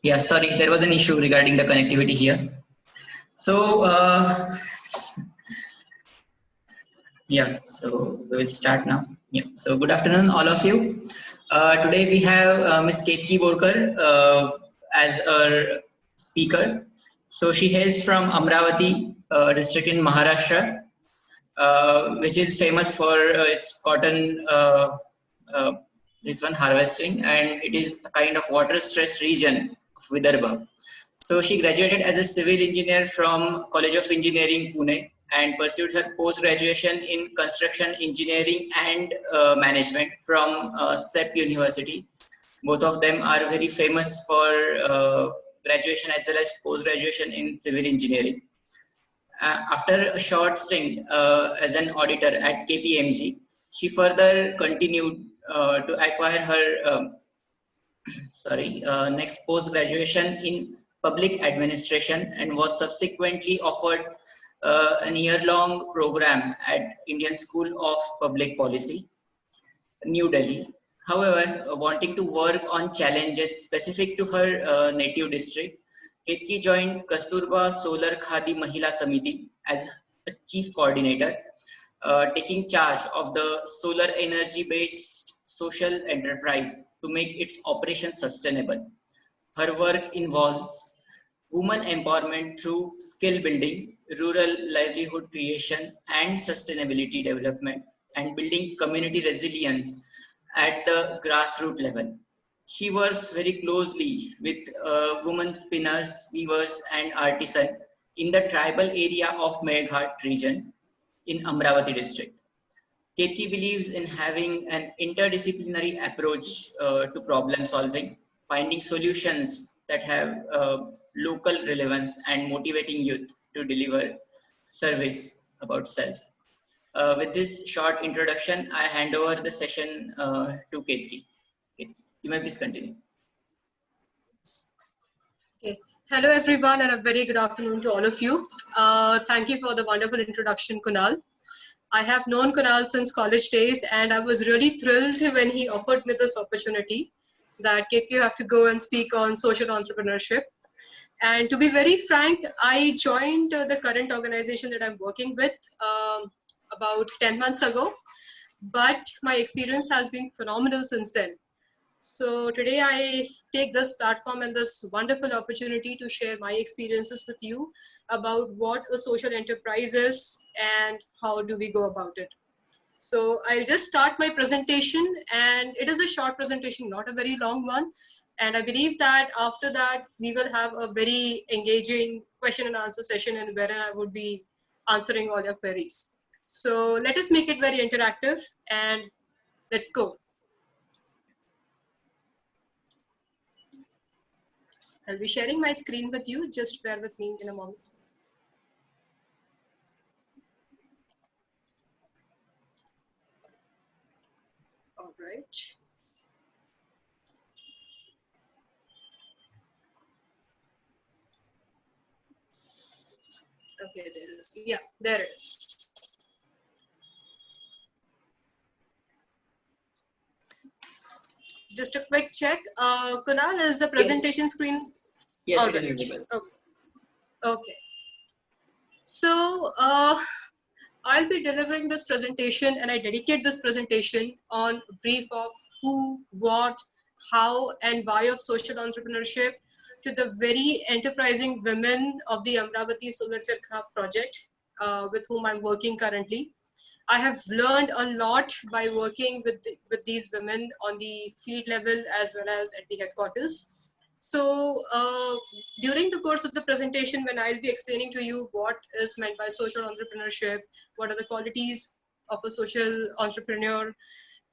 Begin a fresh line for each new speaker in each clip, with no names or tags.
Yeah, sorry, there was an issue regarding the connectivity here. So, yeah, so we will start now. Yeah, so good afternoon, all of you. Today we have Ms. Ketki Borkar as our speaker. So she hails from Amravati district in Maharashtra, which is famous for its cotton uh, this one harvesting, and it is a kind of water stressed region of Vidarbha. So she graduated as a civil engineer from College of Engineering Pune and pursued her post graduation in construction engineering and management from SEP University. Both of them are very famous for graduation as well as post graduation in civil engineering. After a short stint as an auditor at KPMG, she further continued to acquire her next post graduation in public administration and was subsequently offered an year-long program at Indian School of Public Policy, New Delhi. However, wanting to work on challenges specific to her native district, Ketki joined Kasturba Solar Khadi Mahila Samiti as a chief coordinator, taking charge of the solar energy based social enterprise to make its operation sustainable. Her work involves women empowerment through skill building, rural livelihood creation, and sustainability development, and building community resilience at the grassroots level. She works very closely with women spinners, weavers, and artisans in the tribal area of Meghat region in Amravati district. Ketki believes in having an interdisciplinary approach to problem solving, finding solutions that have local relevance, and motivating youth to deliver service about self. With this short introduction, I hand over the session to Ketki. Ketki, you may please continue.
Okay. Hello, everyone, and a very good afternoon to all of you. Thank you for the wonderful introduction, Kunal. I have known Kunal since college days, and I was really thrilled when he offered me this opportunity that Ketki, you have to go and speak on social entrepreneurship. And to be very frank, I joined the current organization that I'm working with about 10 months ago, but my experience has been phenomenal since then. So today I take this platform and this wonderful opportunity to share my experiences with you about what a social enterprise is and how do we go about it. So I'll just start my presentation, and it is a short presentation, not a very long one. And I believe that after that, we will have a very engaging question and answer session, and wherein I would be answering all your queries. So let us make it very interactive, and let's go. I'll be sharing my screen with you. Just bear with me in a moment. All right. Okay, there is. Yeah, there it is. Just a quick check. Kunal, is the presentation screen?
Yes,
all
it
right.
is visible.
Okay. So I'll be delivering this presentation, and I dedicate this presentation on a brief of who, what, how, and why of social entrepreneurship to the very enterprising women of the Amravati Solar Charkha project with whom I'm working currently. I have learned a lot by working with these women on the field level as well as at the headquarters. So during the course of the presentation, when I'll be explaining to you what is meant by social entrepreneurship, what are the qualities of a social entrepreneur,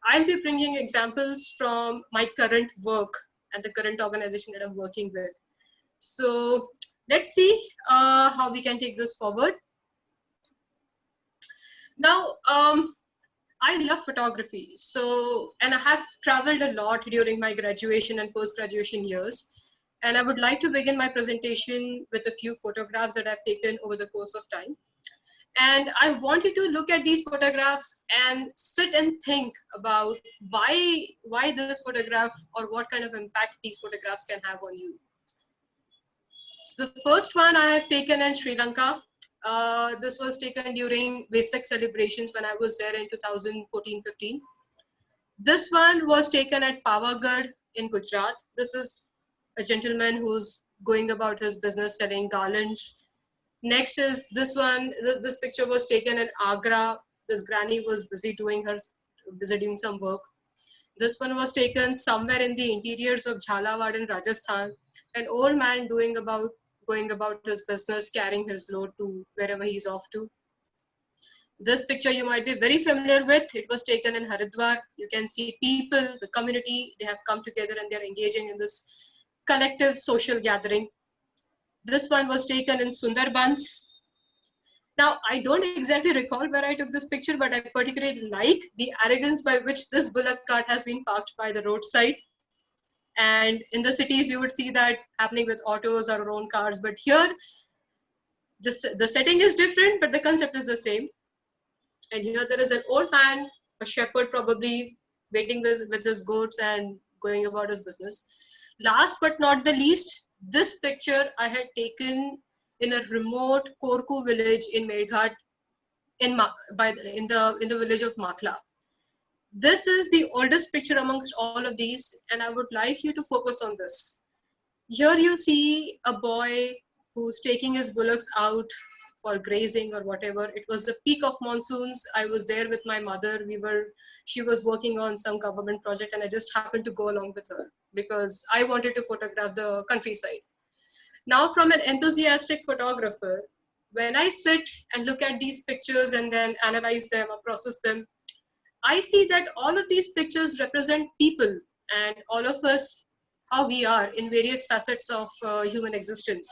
I'll be bringing examples from my current work and the current organization that I'm working with. So let's see how we can take this forward. Now, I love photography. And I have traveled a lot during my graduation and post-graduation years. And I would like to begin my presentation with a few photographs that I've taken over the course of time. And I wanted to look at these photographs and sit and think about why this photograph or what kind of impact these photographs can have on you. So the first one I have taken in Sri Lanka. This was taken during Vesak celebrations when I was there in 2014-15. This one was taken at Pavagadh in Gujarat. This is a gentleman who's going about his business selling garlands. Next is this one. This picture was taken in Agra. This granny was busy doing some work. This one was taken somewhere in the interiors of Jhalawad in Rajasthan. An old man going about his business, carrying his load to wherever he's off to. This picture you might be very familiar with. It was taken in Haridwar. You can see people, the community, they have come together and they're engaging in this collective social gathering. This one was taken in Sundarbans. Now, I don't exactly recall where I took this picture, but I particularly like the arrogance by which this bullock cart has been parked by the roadside. And in the cities, you would see that happening with autos or our own cars. But here, the setting is different, but the concept is the same. And here there is an old man, a shepherd probably, waiting with his goats and going about his business. Last but not the least, this picture I had taken in a remote Korku village in Medghat, in the village of Makla. This is the oldest picture amongst all of these, and I would like you to focus on this. Here you see a boy who's taking his bullocks out for grazing or whatever. It was the peak of monsoons. I was there with my mother. She was working on some government project, and I just happened to go along with her because I wanted to photograph the countryside. Now, from an enthusiastic photographer, when I sit and look at these pictures and then analyze them or process them, I see that all of these pictures represent people and all of us, how we are in various facets of human existence.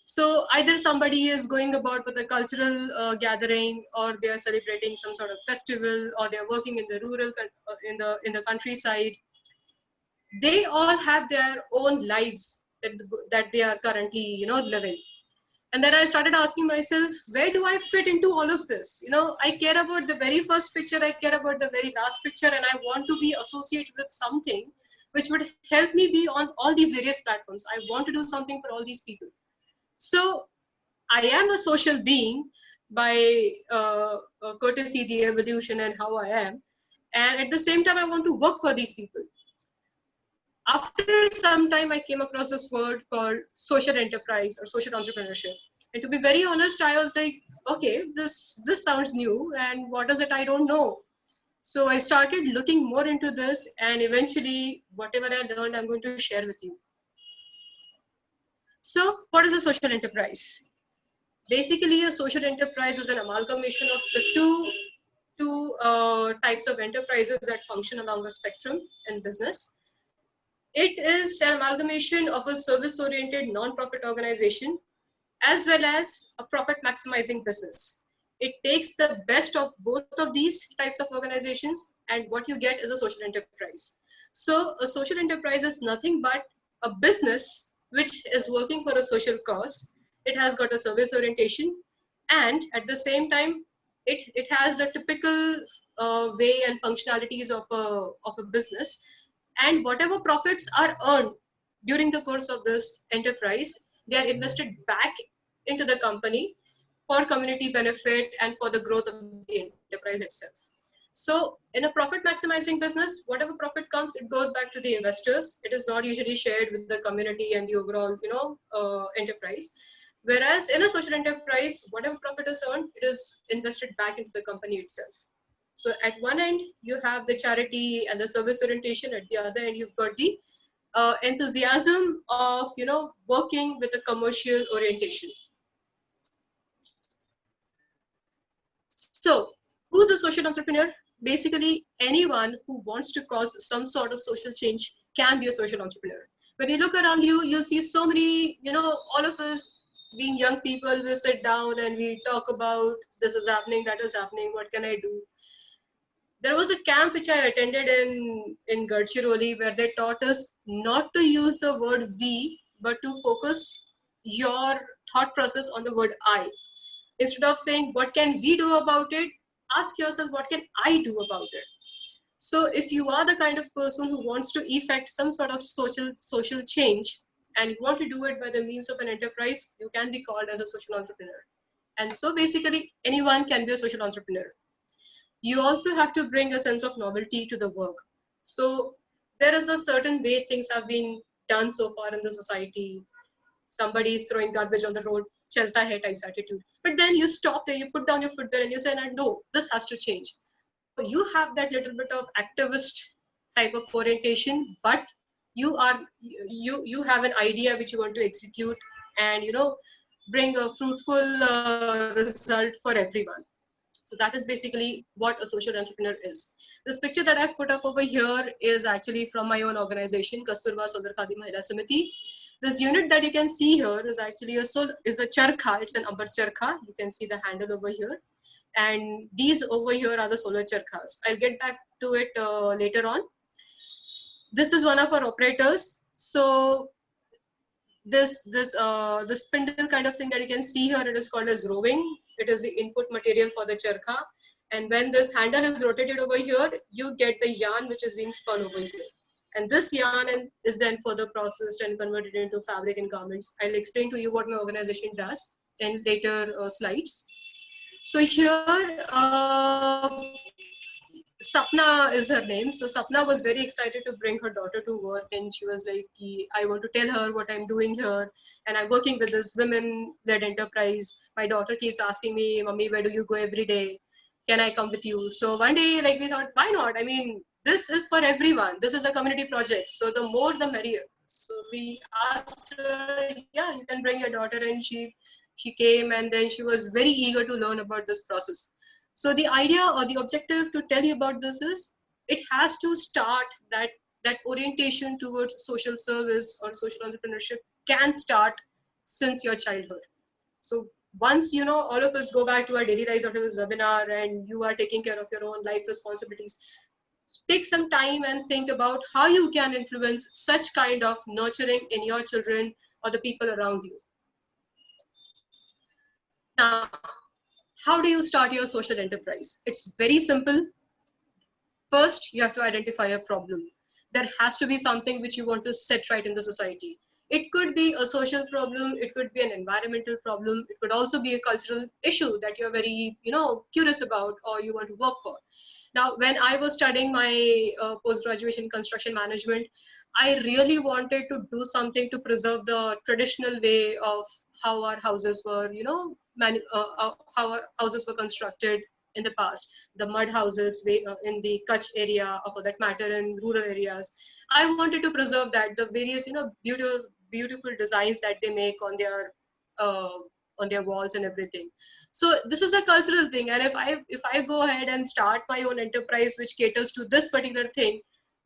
So either somebody is going about with a cultural gathering, or they are celebrating some sort of festival, or they're working in the rural, in the countryside. They all have their own lives that they are currently, living. And then I started asking myself, where do I fit into all of this? I care about the very first picture, I care about the very last picture, and I want to be associated with something which would help me be on all these various platforms. I want to do something for all these people. So I am a social being by courtesy, the evolution and how I am. And at the same time, I want to work for these people. After some time, I came across this word called social enterprise or social entrepreneurship. And to be very honest, I was like, okay, this sounds new, and what is it? I don't know. So I started looking more into this, and eventually, whatever I learned, I'm going to share with you. So what is a social enterprise? Basically, a social enterprise is an amalgamation of the two types of enterprises that function along a spectrum in business. It is an amalgamation of a service-oriented non-profit organization as well as a profit-maximizing business. It takes the best of both of these types of organizations, and what you get is a social enterprise. So a social enterprise is nothing but a business which is working for a social cause. It has got a service orientation, and at the same time, it has the typical way and functionalities of a business. And whatever profits are earned during the course of this enterprise, they are invested back into the company for community benefit and for the growth of the enterprise itself. So in a profit maximizing business, whatever profit comes, it goes back to the investors. It is not usually shared with the community and the overall, enterprise. Whereas in a social enterprise, whatever profit is earned, it is invested back into the company itself. So at one end, you have the charity and the service orientation. At the other end, you've got the enthusiasm of, working with a commercial orientation. So who's a social entrepreneur? Basically, anyone who wants to cause some sort of social change can be a social entrepreneur. When you look around you, you see so many, all of us being young people, we sit down and we talk about this is happening, that is happening, what can I do? There was a camp which I attended in Gadchiroli where they taught us not to use the word we, but to focus your thought process on the word I. Instead of saying, what can we do about it? Ask yourself, what can I do about it? So if you are the kind of person who wants to effect some sort of social change, and you want to do it by the means of an enterprise, you can be called as a social entrepreneur. And so basically anyone can be a social entrepreneur. You also have to bring a sense of novelty to the work. So there is a certain way things have been done so far in the society. Somebody is throwing garbage on the road, chalta hai types attitude. But then you stop there, you put down your foot there and you say, no, this has to change. So you have that little bit of activist type of orientation, but you have an idea which you want to execute and bring a fruitful result for everyone. So that is basically what a social entrepreneur is. This picture that I've put up over here is actually from my own organization, Kasturba Solar Khadi Mahila Samiti. This unit that you can see here is actually a charkha. It's an ambar charkha. You can see the handle over here. And these over here are the solar charkhas. I'll get back to it later on. This is one of our operators. So this spindle kind of thing that you can see here, it is called as roving. It is the input material for the charkha. And when this handle is rotated over here, you get the yarn which is being spun over here. And this yarn is then further processed and converted into fabric and garments. I'll explain to you what my organization does in later slides. So here, Sapna is her name. So Sapna was very excited to bring her daughter to work, and she was like, I want to tell her what I'm doing here, and I'm working with this women-led enterprise. My daughter keeps asking me, Mommy, where do you go every day? Can I come with you? So one day, like, we thought, why not? I mean, this is for everyone. This is a community project. So the more, the merrier. So we asked her, yeah, you can bring your daughter, and she came, and then she was very eager to learn about this process. So the idea or the objective to tell you about this is, it has to start that orientation towards social service or social entrepreneurship can start since your childhood. So once, all of us go back to our daily lives after this webinar and you are taking care of your own life responsibilities, take some time and think about how you can influence such kind of nurturing in your children or the people around you. Now, how do you start your social enterprise? It's very simple. First, you have to identify a problem. There has to be something which you want to set right in the society. It could be a social problem, it could be an environmental problem, it could also be a cultural issue that you're very, curious about or you want to work for. Now, when I was studying my post-graduation construction management, I really wanted to do something to preserve the traditional way of how our houses were, how our houses were constructed in the past. The mud houses in the Kutch area, or for that matter in rural areas. I wanted to preserve that, the various, beautiful designs that they make on their walls and everything. So this is a cultural thing, and if I go ahead and start my own enterprise which caters to this particular thing,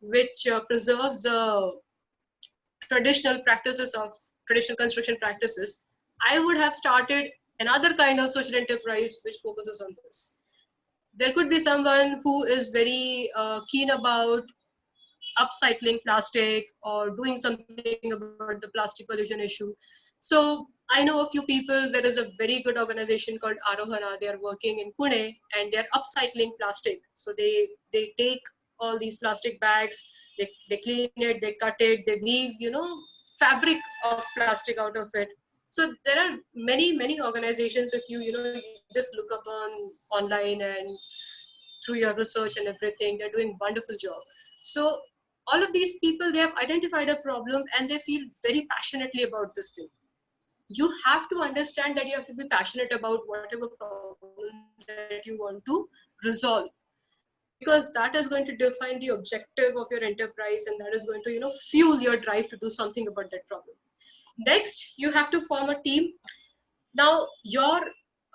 which preserves the traditional construction practices, I would have started another kind of social enterprise which focuses on this. There could be someone who is very keen about upcycling plastic or doing something about the plastic pollution issue. So I know a few people. There is a very good organization called Arohana. They are working in Pune and they're upcycling plastic. So they take all these plastic bags, they clean it, they cut it, they weave, fabric of plastic out of it. So there are many organizations. If you just look up online and through your research and everything, they're doing a wonderful job. So all of these people, they have identified a problem and they feel very passionately about this thing. You have to understand that you have to be passionate about whatever problem that you want to resolve, because that is going to define the objective of your enterprise, and that is going to fuel your drive to do something about that problem. Next, you have to form a team. Now, your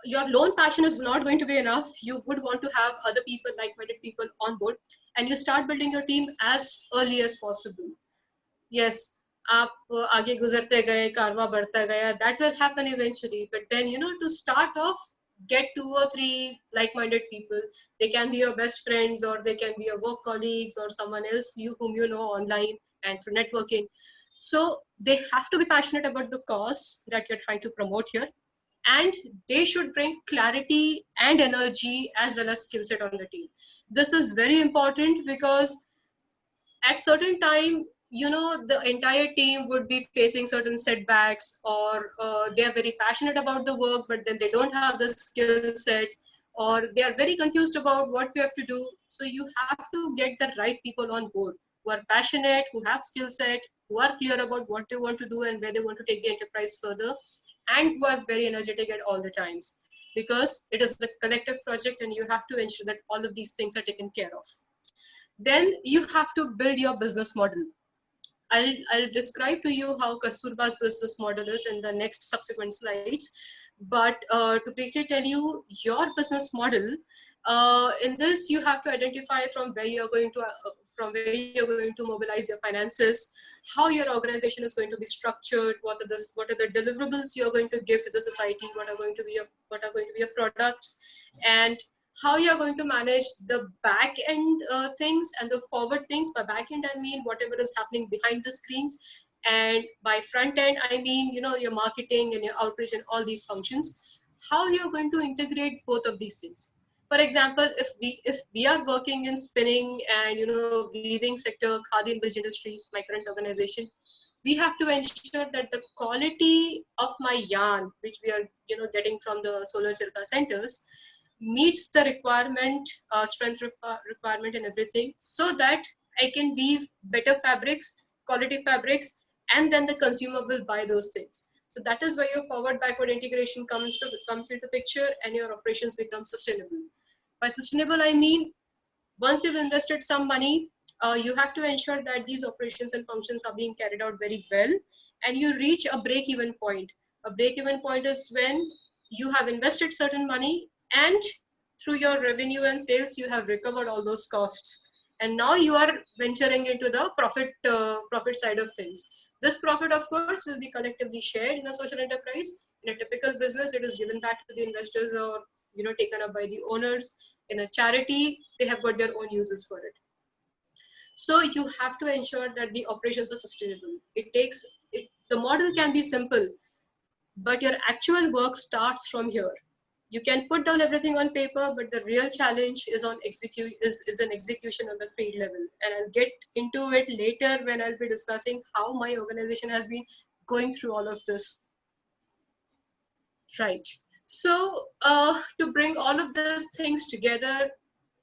lone passion is not going to be enough. You would want to have other people, like-minded people on board, and you start building your team as early as possible. Yes, आप आगे गुजरते गए, कारवा बढ़ता गया, that will happen eventually. But then, to start off, get 2 or 3 like-minded people. They can be your best friends, or they can be your work colleagues, or someone else whom you know online and through networking. So they have to be passionate about the cause that you're trying to promote here. And they should bring clarity and energy as well as skill set on the team. This is very important because at certain time, you know, the entire team would be facing certain setbacks, or they are very passionate about the work, but then they don't have the skill set, or they are very confused about what we have to do. So you have to get the right people on board who are passionate, who have skill set, who are clear about what they want to do and where they want to take the enterprise further, and who are very energetic at all the times, because it is a collective project and you have to ensure that all of these things are taken care of. Then you have to build your business model. I'll describe to you how Kasturba's business model is in the next subsequent slides. But to briefly tell you your business model, in this you have to identify from where you're going to mobilize your finances, how your organization is going to be structured, what are the deliverables you're going to give to the society, what are going to be your products, and how you're going to manage the back end things and the forward things. By back end, I mean whatever is happening behind the screens. And by front end, I mean, you know, your marketing and your outreach and all these functions. How you're going to integrate both of these things. For example, if we are working in spinning and, you know, weaving sector, Khadi and Bridge Industries, my current organization, we have to ensure that the quality of my yarn, which we are, you know, getting from the Solar Circa centers, meets the requirement, requirement and everything, so that I can weave better fabrics, quality fabrics, and then the consumer will buy those things. So that is where your forward backward integration comes into picture, and your operations become sustainable. By sustainable, I mean once you've invested some money, you have to ensure that these operations and functions are being carried out very well, and you reach a break-even point. A break-even point is when you have invested certain money, and through your revenue and sales, you have recovered all those costs. And now you are venturing into the profit side of things. This profit, of course, will be collectively shared in a social enterprise. In a typical business, it is given back to the investors, or, you know, taken up by the owners. In a charity, they have got their own uses for it. So you have to ensure that the operations are sustainable. The model can be simple, but your actual work starts from here. You can put down everything on paper, but the real challenge is an execution on the field level. And I'll get into it later when I'll be discussing how my organization has been going through all of this. Right. So to bring all of these things together,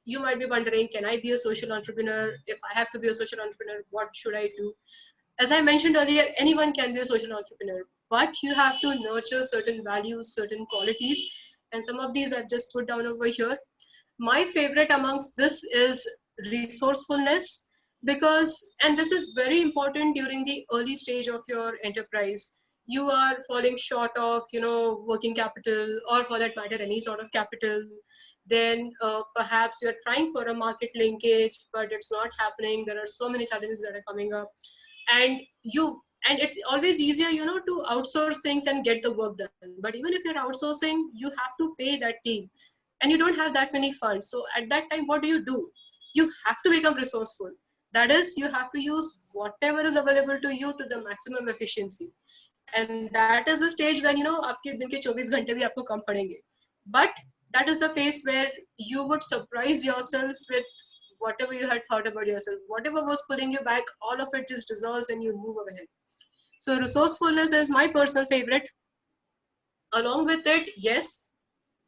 you might be wondering, can I be a social entrepreneur? If I have to be a social entrepreneur, what should I do? As I mentioned earlier, anyone can be a social entrepreneur, but you have to nurture certain values, certain qualities, and some of these I've just put down over here. My favorite amongst this is resourcefulness, because, and this is very important during the early stage of your enterprise. You are falling short of, you know, working capital, or for that matter, any sort of capital. Then perhaps you're trying for a market linkage, but it's not happening. There are so many challenges that are coming up, and it's always easier, you know, to outsource things and get the work done. But even if you're outsourcing, you have to pay that team, and you don't have that many funds. So at that time, what do? You have to become resourceful. That is, you have to use whatever is available to you to the maximum efficiency. And that is a stage when, you know, आपके दिन के 24 घंटे भी आपको कम पड़ेंगे. But that is the phase where you would surprise yourself with whatever you had thought about yourself. Whatever was pulling you back, all of it just dissolves and you move ahead. So resourcefulness is my personal favorite. Along with it, yes,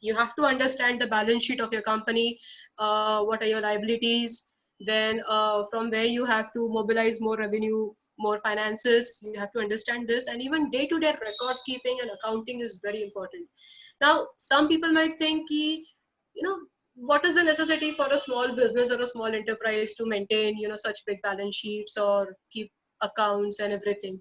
you have to understand the balance sheet of your company. What are your liabilities? Then from where you have to mobilize more revenue, more finances, you have to understand this. And even day-to-day record keeping and accounting is very important. Now, some people might think, you know, what is the necessity for a small business or a small enterprise to maintain, you know, such big balance sheets or keep accounts and everything?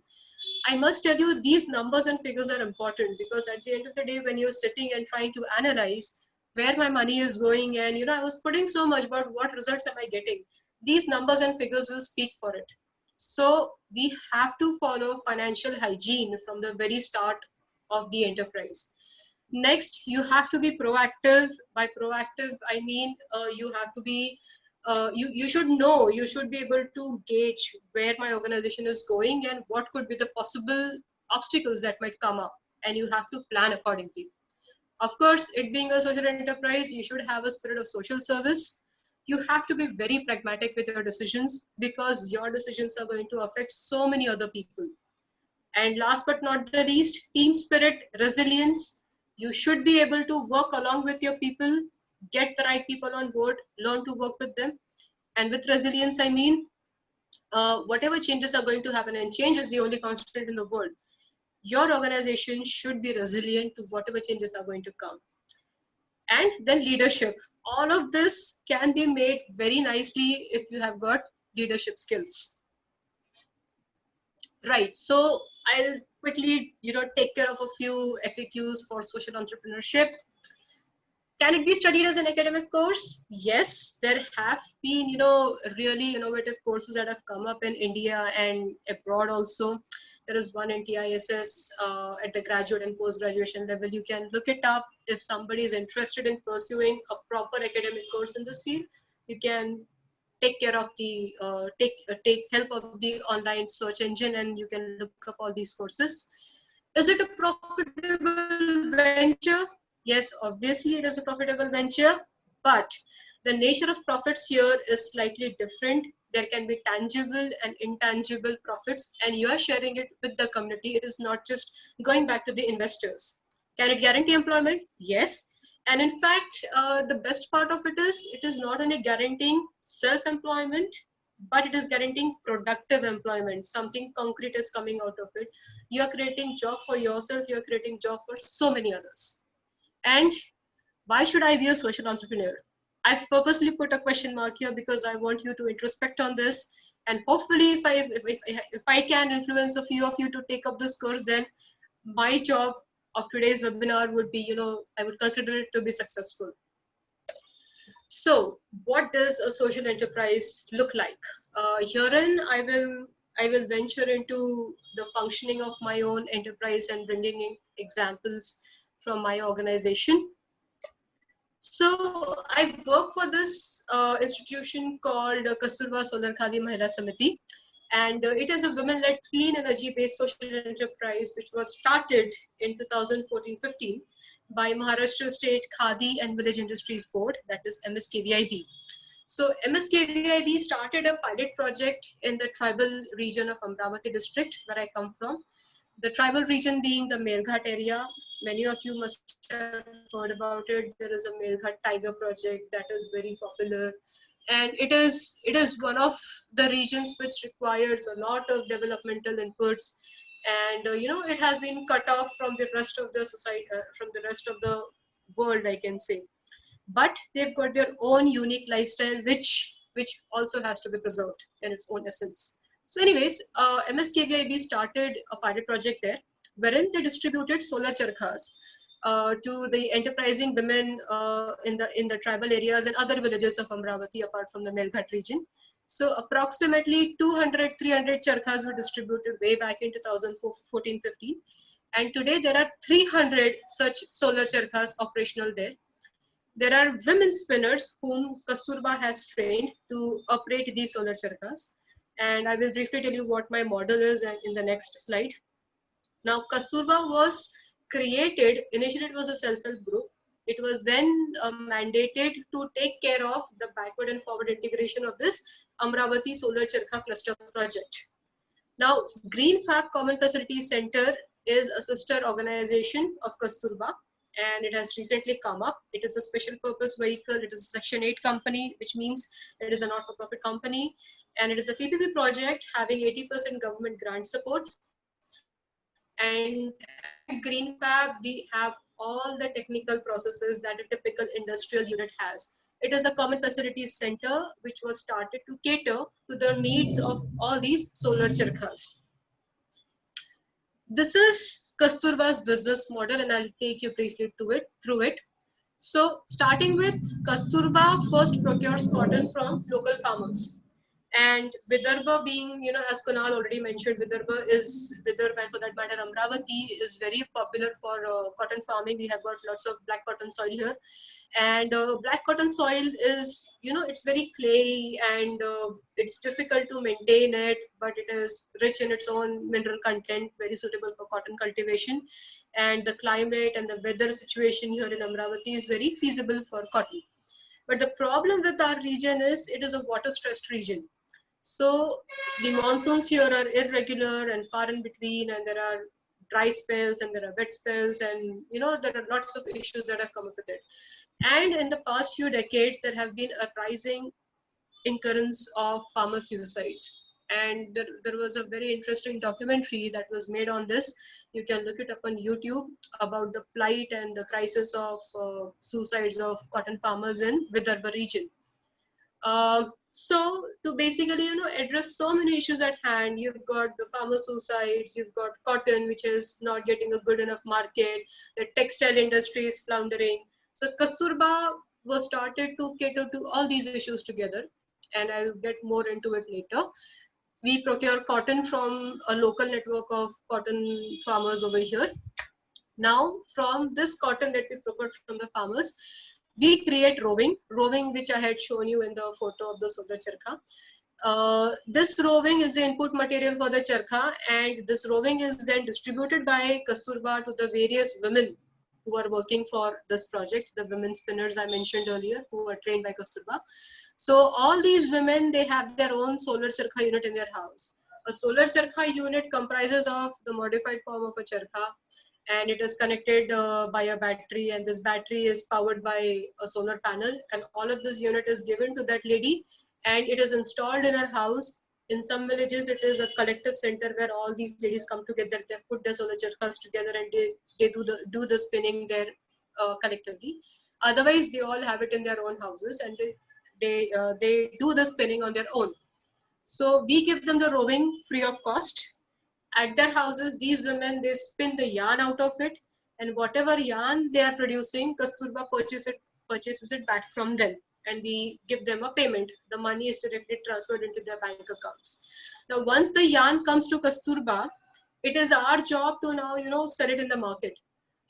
I must tell you, these numbers and figures are important, because at the end of the day, when you're sitting and trying to analyze where my money is going, and, you know, I was putting so much, but what results am I getting? These numbers and figures will speak for it. So we have to follow financial hygiene from the very start of the enterprise. Next, you have to be proactive. By proactive, I mean you have to be you should know, you should be able to gauge where my organization is going and what could be the possible obstacles that might come up, and you have to plan accordingly. Of course, it being a social enterprise, you should have a spirit of social service. you have to be very pragmatic with your decisions, because your decisions are going to affect so many other people. And last but not the least, team spirit, resilience. You should be able to work along with your people, get the right people on board, learn to work with them. And with resilience, I mean, whatever changes are going to happen, and change is the only constant in the world, your organization should be resilient to whatever changes are going to come. And then leadership. All of this can be made very nicely if you have got leadership skills. Right. So I'll quickly, take care of a few FAQs for social entrepreneurship. Can it be studied as an academic course? Yes, there have been, really innovative courses that have come up in India and abroad also. There is one in TISS at the graduate and post-graduation level. You can look it up. If somebody is interested in pursuing a proper academic course in this field, you can take care of the take help of the online search engine, and you can look up all these courses. Is it a profitable venture? Yes, obviously it is a profitable venture, but the nature of profits here is slightly different. There can be tangible and intangible profits, and you are sharing it with the community. It is not just going back to the investors. Can it guarantee employment? Yes. And in fact, the best part of it is not only guaranteeing self-employment, but it is guaranteeing productive employment. Something concrete is coming out of it. You are creating job for yourself, you are creating job for so many others. And why should I be a social entrepreneur? I've purposely put a question mark here because I want you to introspect on this. And hopefully, if I can influence a few of you to take up this course, then my job of today's webinar would be, I would consider it to be successful. So what does a social enterprise look like? Herein, I will venture into the functioning of my own enterprise and bringing in examples from my organization. So I work for this institution called Kasturba Solar Khadi Mahila Samiti, and it is a women-led clean energy-based social enterprise which was started in 2014-15 by Maharashtra State Khadi and Village Industries Board, that is MSKVIB. So MSKVIB started a pilot project in the tribal region of Amravati district, where I come from. The tribal region being the Melghat area. Many of you must have heard about it. There is a Melghat Tiger project that is very popular. And it is one of the regions which requires a lot of developmental inputs. And, it has been cut off from the rest of the society, from the rest of the world, I can say. But they've got their own unique lifestyle, which also has to be preserved in its own essence. So anyways, MSKVIB started a pilot project there, wherein they distributed solar charkhas to the enterprising women in the tribal areas and other villages of Amravati, apart from the Melghat region. So approximately 200-300 charkhas were distributed way back in 2014-15. And today there are 300 such solar charkhas operational there. There are women spinners whom Kasturba has trained to operate these solar charkhas. And I will briefly tell you what my model is in the next slide. Now, Kasturba was created, initially it was a self-help group. It was then mandated to take care of the backward and forward integration of this Amravati Solar Charkha Cluster project. Now, Green Fab Common Facilities Center is a sister organization of Kasturba, and it has recently come up. It is a special purpose vehicle. It is a Section 8 company, which means it is a not-for-profit company. And it is a PPP project having 80% government grant support. And at Green Fab, we have all the technical processes that a typical industrial unit has. It is a common facilities center which was started to cater to the needs of all these solar charkhas. This is Kasturba's business model, and I'll take you briefly through it. So starting with, Kasturba first procures cotton from local farmers. And Vidarbha being, as Kunal already mentioned, Vidarbha and for that matter Amravati is very popular for cotton farming. We have got lots of black cotton soil here. And black cotton soil is, it's very clayey, and it's difficult to maintain it, but it is rich in its own mineral content, very suitable for cotton cultivation. And the climate and the weather situation here in Amravati is very feasible for cotton. But the problem with our region is it is a water stressed region. So the monsoons here are irregular and far in between, and there are dry spells and there are wet spells, and there are lots of issues that have come up with it. And in the past few decades, there have been a rising occurrence of farmer suicides. And there was a very interesting documentary that was made on this. You can look it up on YouTube about the plight and the crisis of suicides of cotton farmers in Vidarbha region. So to basically, address so many issues at hand, you've got the farmer suicides, you've got cotton, which is not getting a good enough market, the textile industry is floundering. So Kasturba was started to cater to all these issues together, and I'll get more into it later. We procure cotton from a local network of cotton farmers over here. Now, from this cotton that we procure from the farmers, we create roving, which I had shown you in the photo of the solar charkha. This roving is the input material for the charkha, and this roving is then distributed by Kasturba to the various women who are working for this project, the women spinners I mentioned earlier, who are trained by Kasturba. So all these women, they have their own solar charkha unit in their house. A solar charkha unit comprises of the modified form of a charkha, and it is connected by a battery, and this battery is powered by a solar panel, and all of this unit is given to that lady, and it is installed in her house. In some villages, it is a collective center where all these ladies come together. They put their solar charkhas together, and they do the spinning there collectively. Otherwise, they all have it in their own houses, and they do the spinning on their own. So we give them the roving free of cost. At their houses, these women, they spin the yarn out of it, and whatever yarn they are producing, Kasturba purchases it back from them, and we give them a payment. The money is directly transferred into their bank accounts. Now, once the yarn comes to Kasturba, it is our job to now, sell it in the market.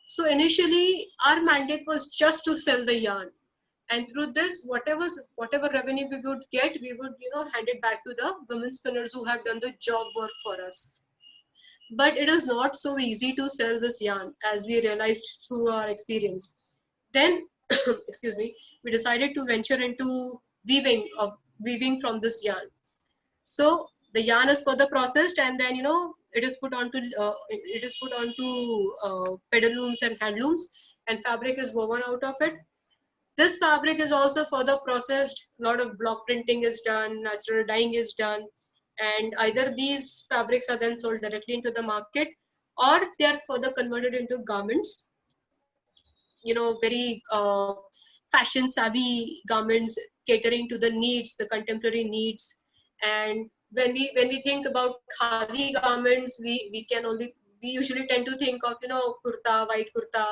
So initially, our mandate was just to sell the yarn, and through this, whatever revenue we would get, we would hand it back to the women spinners who have done the job work for us. But it is not so easy to sell this yarn, as we realized through our experience. Then, excuse me, we decided to venture into weaving from this yarn. So the yarn is further processed, and then it is put onto pedal looms and hand looms, and fabric is woven out of it. This fabric is also further processed. A lot of block printing is done, natural dyeing is done, and either these fabrics are then sold directly into the market, or they are further converted into garments. Very fashion savvy garments catering to the needs, the contemporary needs. And when we think about khadi garments, we usually tend to think of kurta, white kurta,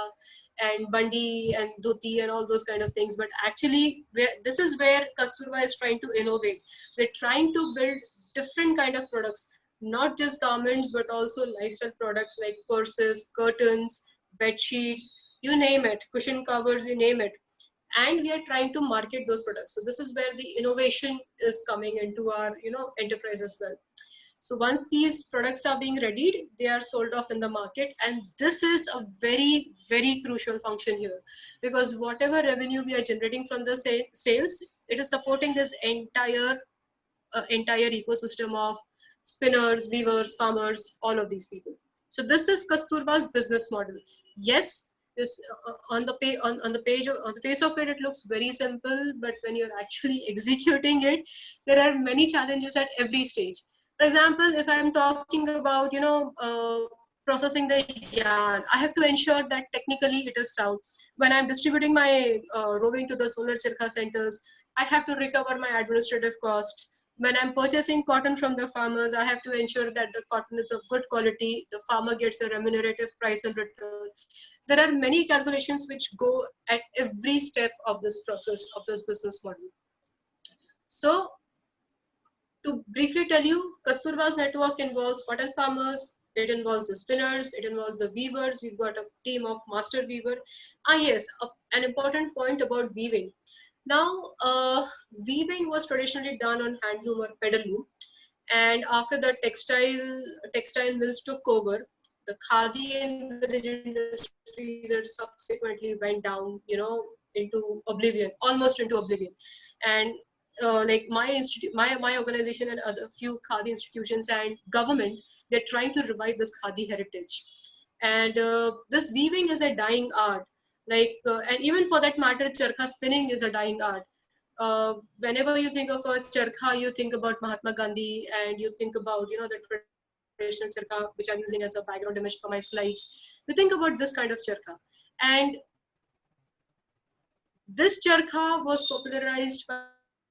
and bandi and dhoti and all those kind of things. But actually, this is where Kasturba is trying to innovate. We're trying to build different kind of products, not just garments, but also lifestyle products like purses, curtains, bed sheets, you name it, cushion covers, you name it. And we are trying to market those products. So this is where the innovation is coming into our enterprise as well. So once these products are being readied, they are sold off in the market. And this is a very, very crucial function here, because whatever revenue we are generating from the sales, it is supporting this entire ecosystem of spinners, weavers, farmers, all of these people. So this is Kasturba's business model. Yes, this on the face of it, it looks very simple, but when you're actually executing it, there are many challenges at every stage. For example, if I'm talking about processing the yarn, I have to ensure that technically it is sound. When I'm distributing my roving to the solar charkha centers, I have to recover my administrative costs. When I'm purchasing cotton from the farmers, I have to ensure that the cotton is of good quality, the farmer gets a remunerative price in return. There are many calculations which go at every step of this process, of this business model. So to briefly tell you, Kasturba's network involves cotton farmers, it involves the spinners, it involves the weavers. We've got a team of master weaver. Yes, an important point about weaving. Now, weaving was traditionally done on handloom or pedal loom, and after the textile mills took over, the khadi and village industries that subsequently went down, into oblivion, almost into oblivion. And like my institute, my organization and other few khadi institutions and government, they're trying to revive this khadi heritage. And this weaving is a dying art. Like, and even for that matter, charkha spinning is a dying art. Whenever you think of a charkha, you think about Mahatma Gandhi, and you think about, you know, the traditional charkha, which I'm using as a background image for my slides. You think about this kind of charkha. And this charkha was popularized by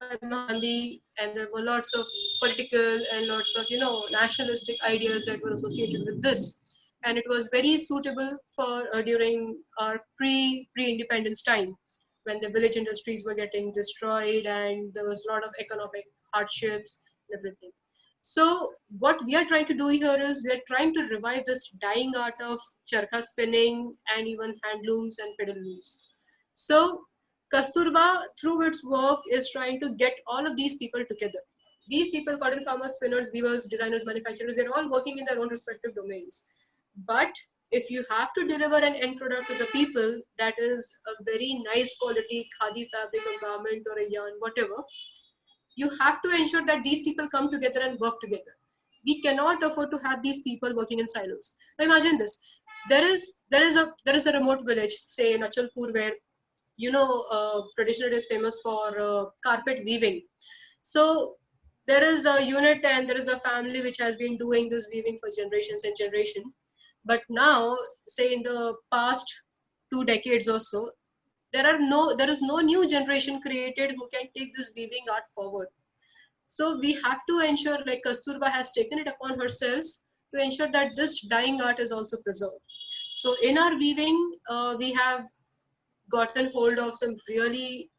Mahatma Gandhi, and there were lots of political and lots of, you know, nationalistic ideas that were associated with this. And it was very suitable for during our pre-independence time, when the village industries were getting destroyed and there was a lot of economic hardships and everything. So what we are trying to do here is we are trying to revive this dying art of charkha spinning and even handlooms and pedal looms. So Kasturba, through its work, is trying to get all of these people together. These people, cotton farmers, spinners, weavers, designers, manufacturers, they're all working in their own respective domains. But if you have to deliver an end product to the people that is a very nice quality khadi fabric or garment or a yarn, whatever, you have to ensure that these people come together and work together. We cannot afford to have these people working in silos. Now imagine this: there is a remote village, say in Achalpur, where, you know, traditionally it is famous for carpet weaving. So there is a unit and there is a family which has been doing this weaving for generations and generations. But now, say in the past 2 decades or so, there is no new generation created who can take this weaving art forward. So we have to ensure, like Kasturba has taken it upon herself to ensure that this dying art is also preserved. So in our weaving, we have gotten hold of some really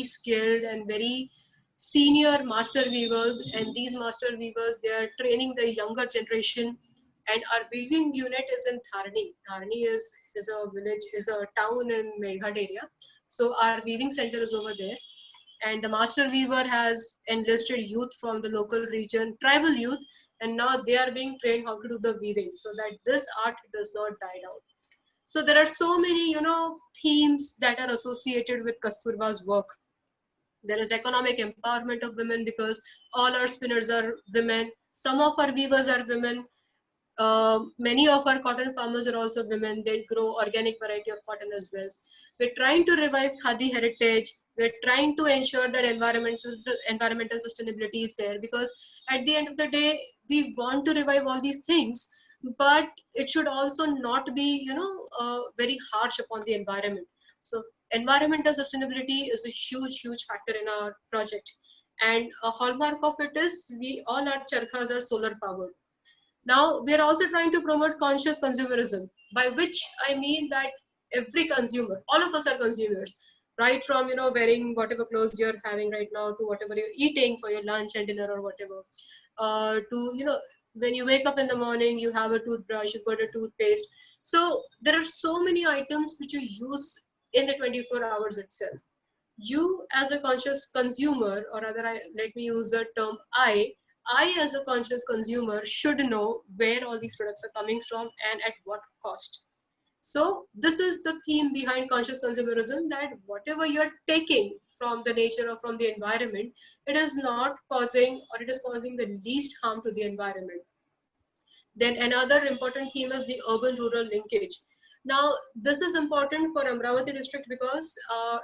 skilled and very senior master weavers, and these master weavers, they are training the younger generation. And our weaving unit is in Tharni. Tharni is a village, is a town in Meghat area. So our weaving center is over there, and the master weaver has enlisted youth from the local region, tribal youth, and now they are being trained how to do the weaving so that this art does not die down. So there are so many, you know, themes that are associated with Kasturba's work. There is economic empowerment of women because all our spinners are women. Some of our weavers are women. Many of our cotton farmers are also women. They grow organic variety of cotton as well. We're trying to revive khadi heritage. We're trying to ensure that environmental sustainability is there, because at the end of the day, we want to revive all these things, but it should also not be, you know, very harsh upon the environment. So environmental sustainability is a huge factor in our project. And a hallmark of it is we all our charkhas are solar powered. Now, we are also trying to promote conscious consumerism, by which I mean that every consumer, all of us are consumers, right from, you know, wearing whatever clothes you're having right now to whatever you're eating for your lunch and dinner or whatever, to, you know, when you wake up in the morning, you have a toothbrush, you've got a toothpaste. So there are so many items which you use in the 24 hours itself. You as a conscious consumer, or rather, let me use the term I as a conscious consumer should know where all these products are coming from and at what cost. So this is the theme behind conscious consumerism, that whatever you're taking from the nature or from the environment, it is not causing, or it is causing the least harm to the environment. Then another important theme is the urban-rural linkage. Now, this is important for Amravati district because,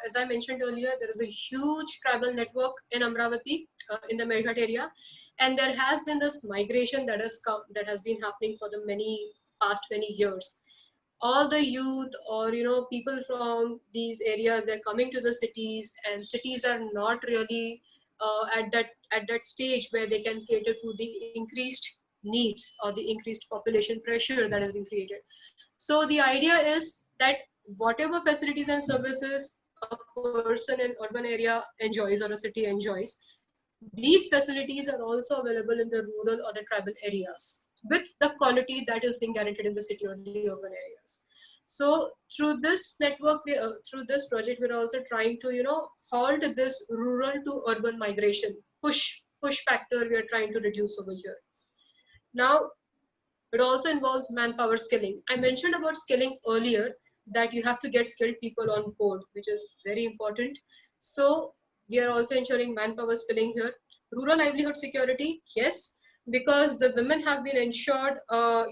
as I mentioned earlier, there is a huge tribal network in Amravati, in the Meghat area, and there has been this migration that has been happening for the past many years. All the youth, or, you know, people from these areas, they're coming to the cities, and cities are not really at that stage where they can cater to the increased needs or the increased population pressure that has been created. So the idea is that whatever facilities and services a person in urban area enjoys or a city enjoys, these facilities are also available in the rural or the tribal areas with the quality that is being guaranteed in the city or the urban areas. So through this network, through this project, we're also trying to, you know, halt this rural to urban migration push factor we are trying to reduce over here. Now, it also involves manpower skilling. I mentioned about skilling earlier, that you have to get skilled people on board, which is very important. So we are also ensuring manpower skilling here. Rural livelihood security, yes, because the women have been ensured, a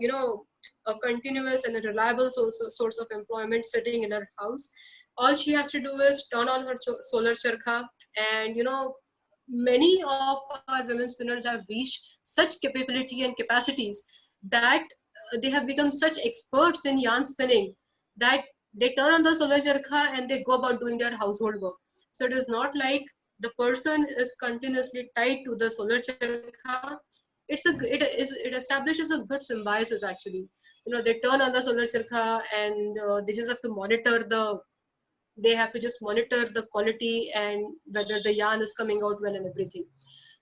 continuous and a reliable source of employment sitting in her house. All she has to do is turn on her solar charkha, and many of our women spinners have reached such capability and capacities that they have become such experts in yarn spinning that they turn on the solar charkha and they go about doing their household work. So it is not like the person is continuously tied to the solar charkha. It establishes a good symbiosis actually. They turn on the solar charkha, and they just have to monitor the quality and whether the yarn is coming out well and everything.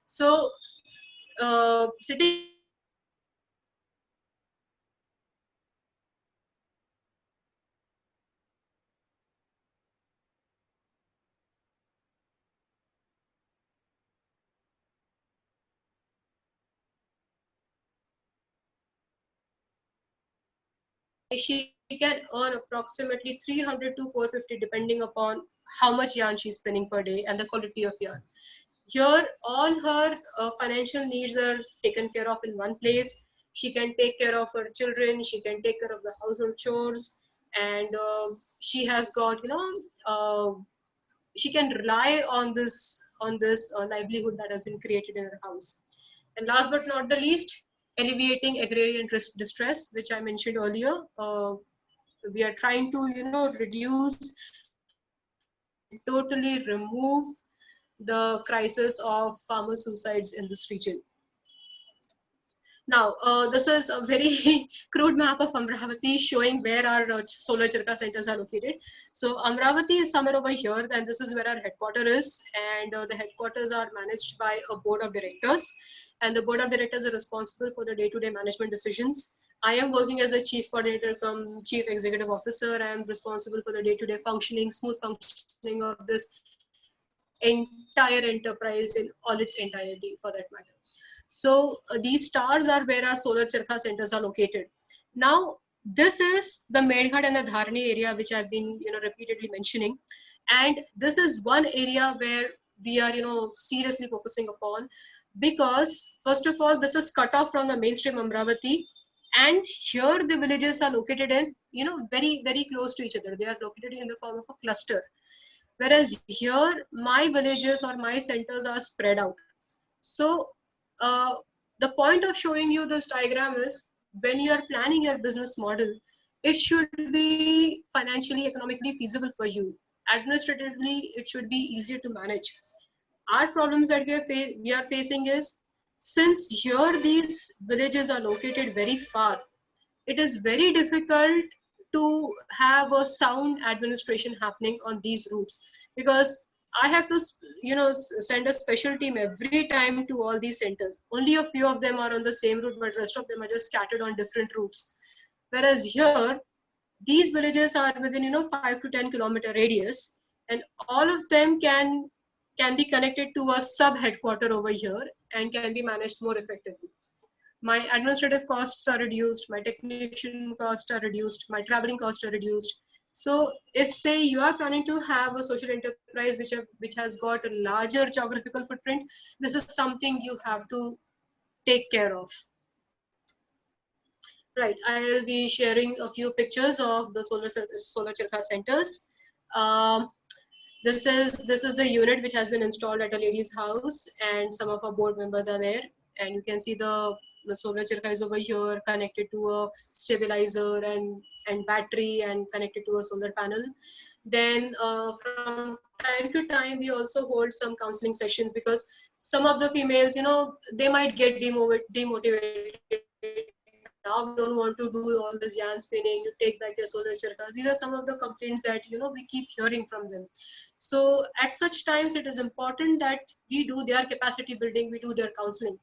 So sitting in the home and doing the household work is she can earn approximately 300 to 450 depending upon how much yarn she's spinning per day and the quality of yarn. Here, all her financial needs are taken care of in one place. She can take care of her children. She can take care of the household chores, and she has got, she can rely on this livelihood that has been created in her house. And last but not the least, alleviating agrarian distress, which I mentioned earlier. We are trying to, reduce and totally remove the crisis of farmer suicides in this region. Now, this is a very crude map of Amravati showing where our solar charkha centers are located. So Amravati is somewhere over here, and this is where our headquarters is. And the headquarters are managed by a board of directors. And the board of directors are responsible for the day-to-day management decisions. I am working as a chief coordinator come chief executive officer. I am responsible for the day-to-day functioning, smooth functioning of this entire enterprise in all its entirety for that matter. So these stars are where our solar charkha centers are located. Now, this is the Medghat and the Dharani area, which I've been repeatedly mentioning. And this is one area where we are seriously focusing upon, because first of all, this is cut off from the mainstream Amravati. And here the villages are located in, very, very close to each other. They are located in the form of a cluster. Whereas here, my villages or my centers are spread out. So the point of showing you this diagram is, when you are planning your business model, it should be financially, economically feasible for you. Administratively, it should be easier to manage. Our problems that we are facing is, since here these villages are located very far, it is very difficult to have a sound administration happening on these routes, because I have to send a special team every time to all these centers. Only a few of them are on the same route, but rest of them are just scattered on different routes. Whereas here, these villages are within 5 to 10 kilometer radius, and all of them can be connected to a sub headquarter over here and can be managed more effectively. My administrative costs are reduced, my technician costs are reduced, my traveling costs are reduced. So if, say, you are planning to have a social enterprise which has got a larger geographical footprint, this is something you have to take care of. Right, I'll be sharing a few pictures of the solar charkha centers. Um, this is the unit which has been installed at a lady's house, and some of our board members are there, and you can see the solar charkha is over here, connected to a stabilizer and battery, and connected to a solar panel. Then from time to time we also hold some counseling sessions, because some of the females, they might get demotivated. Now we don't want to do all this yarn spinning, you take back your solar charkhas. These are some of the complaints that we keep hearing from them. So at such times, it is important that we do their capacity building, we do their counseling.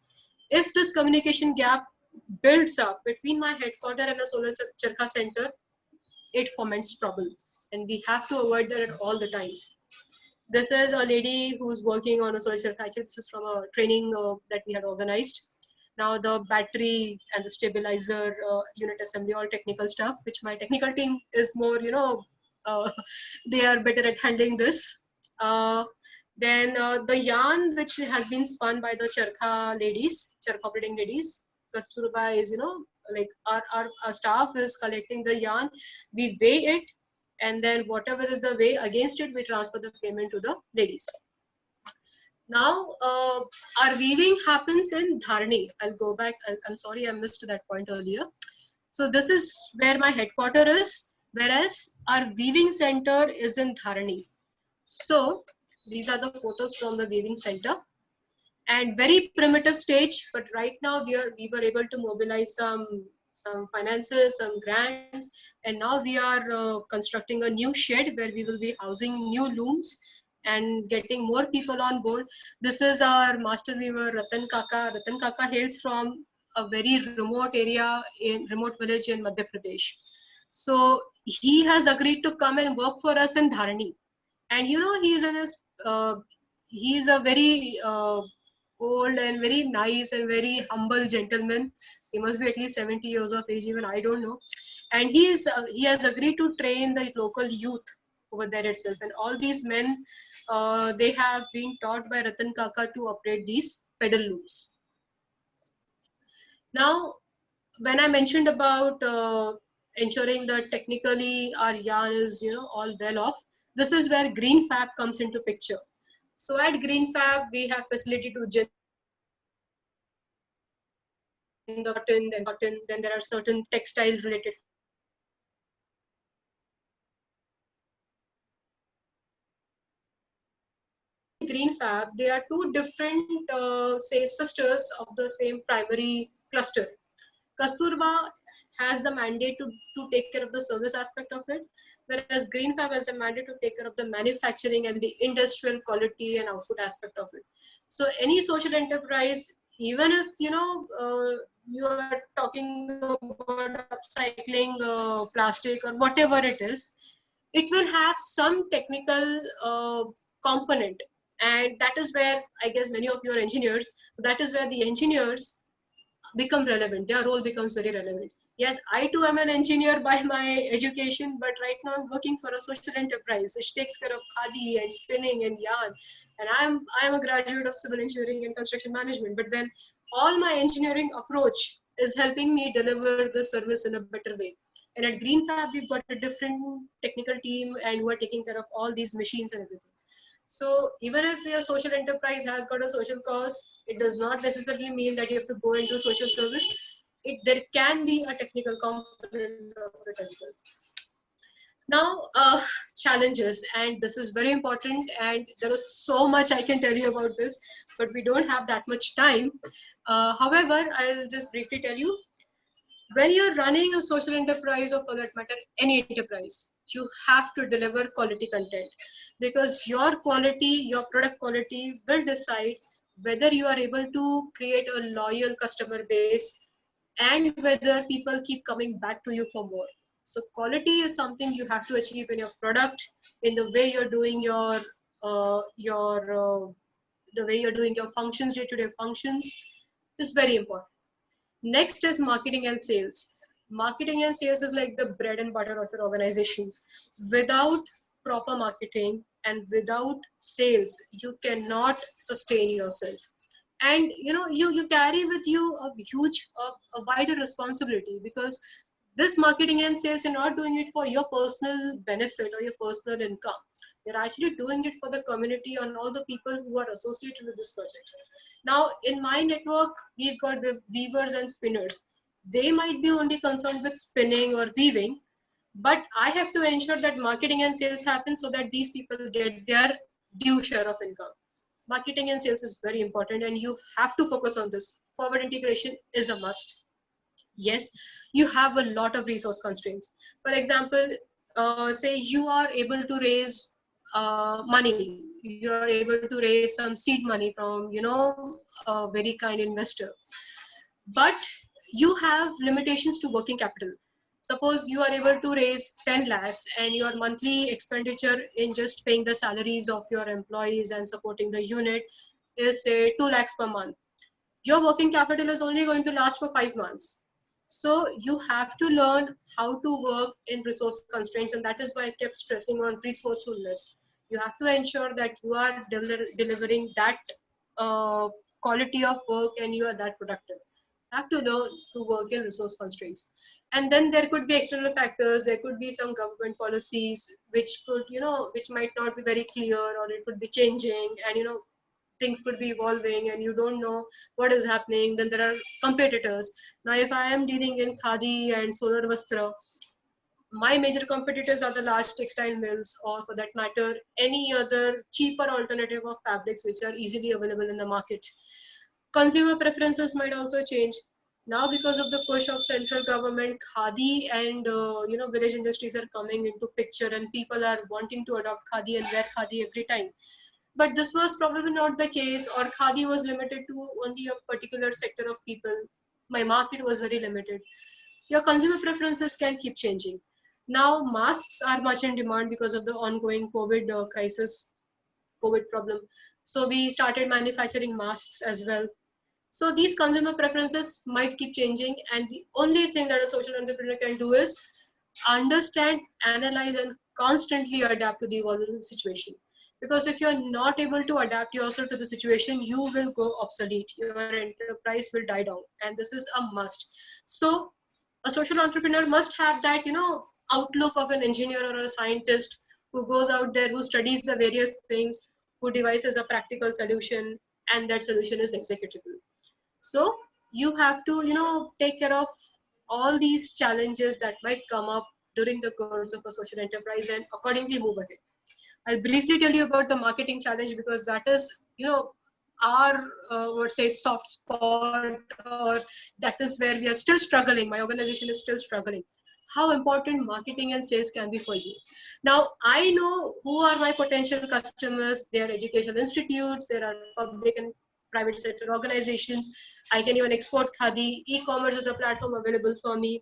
If this communication gap builds up between my headquarter and a solar charkha center, it foments trouble, and we have to avoid that at all the times. This is a lady who's working on a solar charkha. Actually, this is from a training that we had organized. Now the battery and the stabilizer unit assembly, all technical stuff, which my technical team is more, they are better at handling this. Then the yarn which has been spun by the charkha ladies, charkha operating ladies, Kasturba is, like our staff is collecting the yarn, we weigh it, and then whatever is the weigh against it, we transfer the payment to the ladies. Now, our weaving happens in Dharni. I'll go back. I'm sorry, I missed that point earlier. So this is where my headquarter is, whereas our weaving center is in Dharni. So these are the photos from the weaving center, and very primitive stage. But right now we were able to mobilize some finances, some grants, and now we are constructing a new shed where we will be housing new looms and getting more people on board. This is our master weaver Ratan Kaka. Ratan Kaka hails from a very remote area in remote village in Madhya Pradesh. So he has agreed to come and work for us in Dharani. And he's a very old and very nice and very humble gentleman. He must be at least 70 years of age, even I don't know. And he has agreed to train the local youth over there itself. And all these men, they have been taught by Ratan Kaka to operate these pedal looms. Now, when I mentioned about ensuring that technically our yarn is, all well off, this is where Green Fab comes into picture. So at Green Fab, we have facility to gin the cotton, then there are certain textile related. Green Fab, they are two different, say, sisters of the same primary cluster. Kasturba has the mandate to take care of the service aspect of it, whereas Green Fab has the mandate to take care of the manufacturing and the industrial quality and output aspect of it. So any social enterprise, even if you are talking about upcycling plastic or whatever it is, it will have some technical component, and that is where I guess many of you are engineers. That is where the engineers become relevant. Their role becomes very relevant. Yes, I too am an engineer by my education, but right now I'm working for a social enterprise which takes care of khadi and spinning and yarn. And I'm a graduate of civil engineering and construction management. But then all my engineering approach is helping me deliver the service in a better way. And at Green Fab, we've got a different technical team and we're taking care of all these machines and everything. So even if your social enterprise has got a social cause, it does not necessarily mean that you have to go into social service. There can be a technical component of it as well. Now, challenges, and this is very important, and there is so much I can tell you about this, but we don't have that much time. However, I'll just briefly tell you, when you're running a social enterprise, or for that matter, any enterprise, you have to deliver quality content, because your quality, your product quality will decide whether you are able to create a loyal customer base and whether people keep coming back to you for more. So quality is something you have to achieve in your product, in the way you're doing the way you're doing your functions, day-to-day functions is very important. Next is marketing and sales. Marketing and sales is like the bread and butter of your organization. Without proper marketing and without sales, you cannot sustain yourself. And you carry with you a huge, a wider responsibility, because this marketing and sales, you're not doing it for your personal benefit or your personal income. You're actually doing it for the community and all the people who are associated with this project. Now, in my network, we've got weavers and spinners. They might be only concerned with spinning or weaving, but I have to ensure that marketing and sales happen so that these people get their due share of income. Marketing and sales is very important, and you have to focus on this. Forward integration is a must. Yes, you have a lot of resource constraints. For example, say you are able to raise money, you are able to raise some seed money from a very kind investor, but you have limitations to working capital. Suppose you are able to raise 10 lakhs and your monthly expenditure in just paying the salaries of your employees and supporting the unit is say 2 lakhs per month. your working capital is only going to last for 5 months. So you have to learn how to work in resource constraints, and that is why I kept stressing on resourcefulness. You have to ensure that you are delivering that quality of work and you are that productive. You have to learn to work in resource constraints. And then there could be external factors. There could be some government policies which could, which might not be very clear, or it could be changing, and things could be evolving and you don't know what is happening. Then there are competitors. Now if I am dealing in khadi and solar vastra, my major competitors are the large textile mills, or for that matter any other cheaper alternative of fabrics which are easily available in the market. Consumer preferences might also change. Now because of the push of central government, khadi and village industries are coming into picture, and people are wanting to adopt khadi and wear khadi every time. But this was probably not the case, or khadi was limited to only a particular sector of people. My market was very limited. Your consumer preferences can keep changing. Now masks are much in demand because of the ongoing COVID crisis, COVID problem. So we started manufacturing masks as well. So these consumer preferences might keep changing, and the only thing that a social entrepreneur can do is understand, analyze, and constantly adapt to the evolving situation. Because if you're not able to adapt yourself to the situation, you will go obsolete. Your enterprise will die down, and this is a must. So a social entrepreneur must have that, outlook of an engineer or a scientist who goes out there, who studies the various things, who devises a practical solution, and that solution is executable. So you have to, take care of all these challenges that might come up during the course of a social enterprise and accordingly move ahead. I'll briefly tell you about the marketing challenge, because that is, our would say soft spot, or that is where we are still struggling. My organization is still struggling. How important marketing and sales can be for you. Now, I know who are my potential customers. They are educational institutes, there are public and private sector organizations. I can even export khadi. E-commerce is a platform available for me.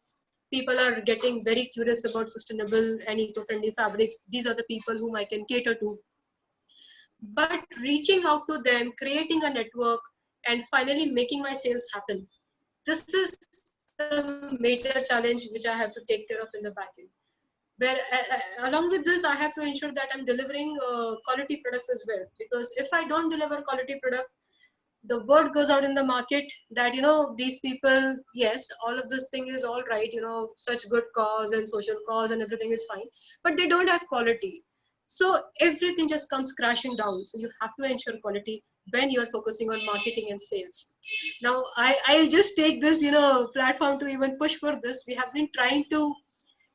People are getting very curious about sustainable and eco-friendly fabrics. These are the people whom I can cater to. But reaching out to them, creating a network, and finally making my sales happen, this is the major challenge which I have to take care of in the backend. Where along with this, I have to ensure that I'm delivering quality products as well. Because if I don't deliver quality product, the word goes out in the market that these people, yes, all of this thing is all right, such good cause and social cause and everything is fine, but they don't have quality. So everything just comes crashing down. So you have to ensure quality when you're focusing on marketing and sales. Now I'll just take this platform to even push for this. We have been trying to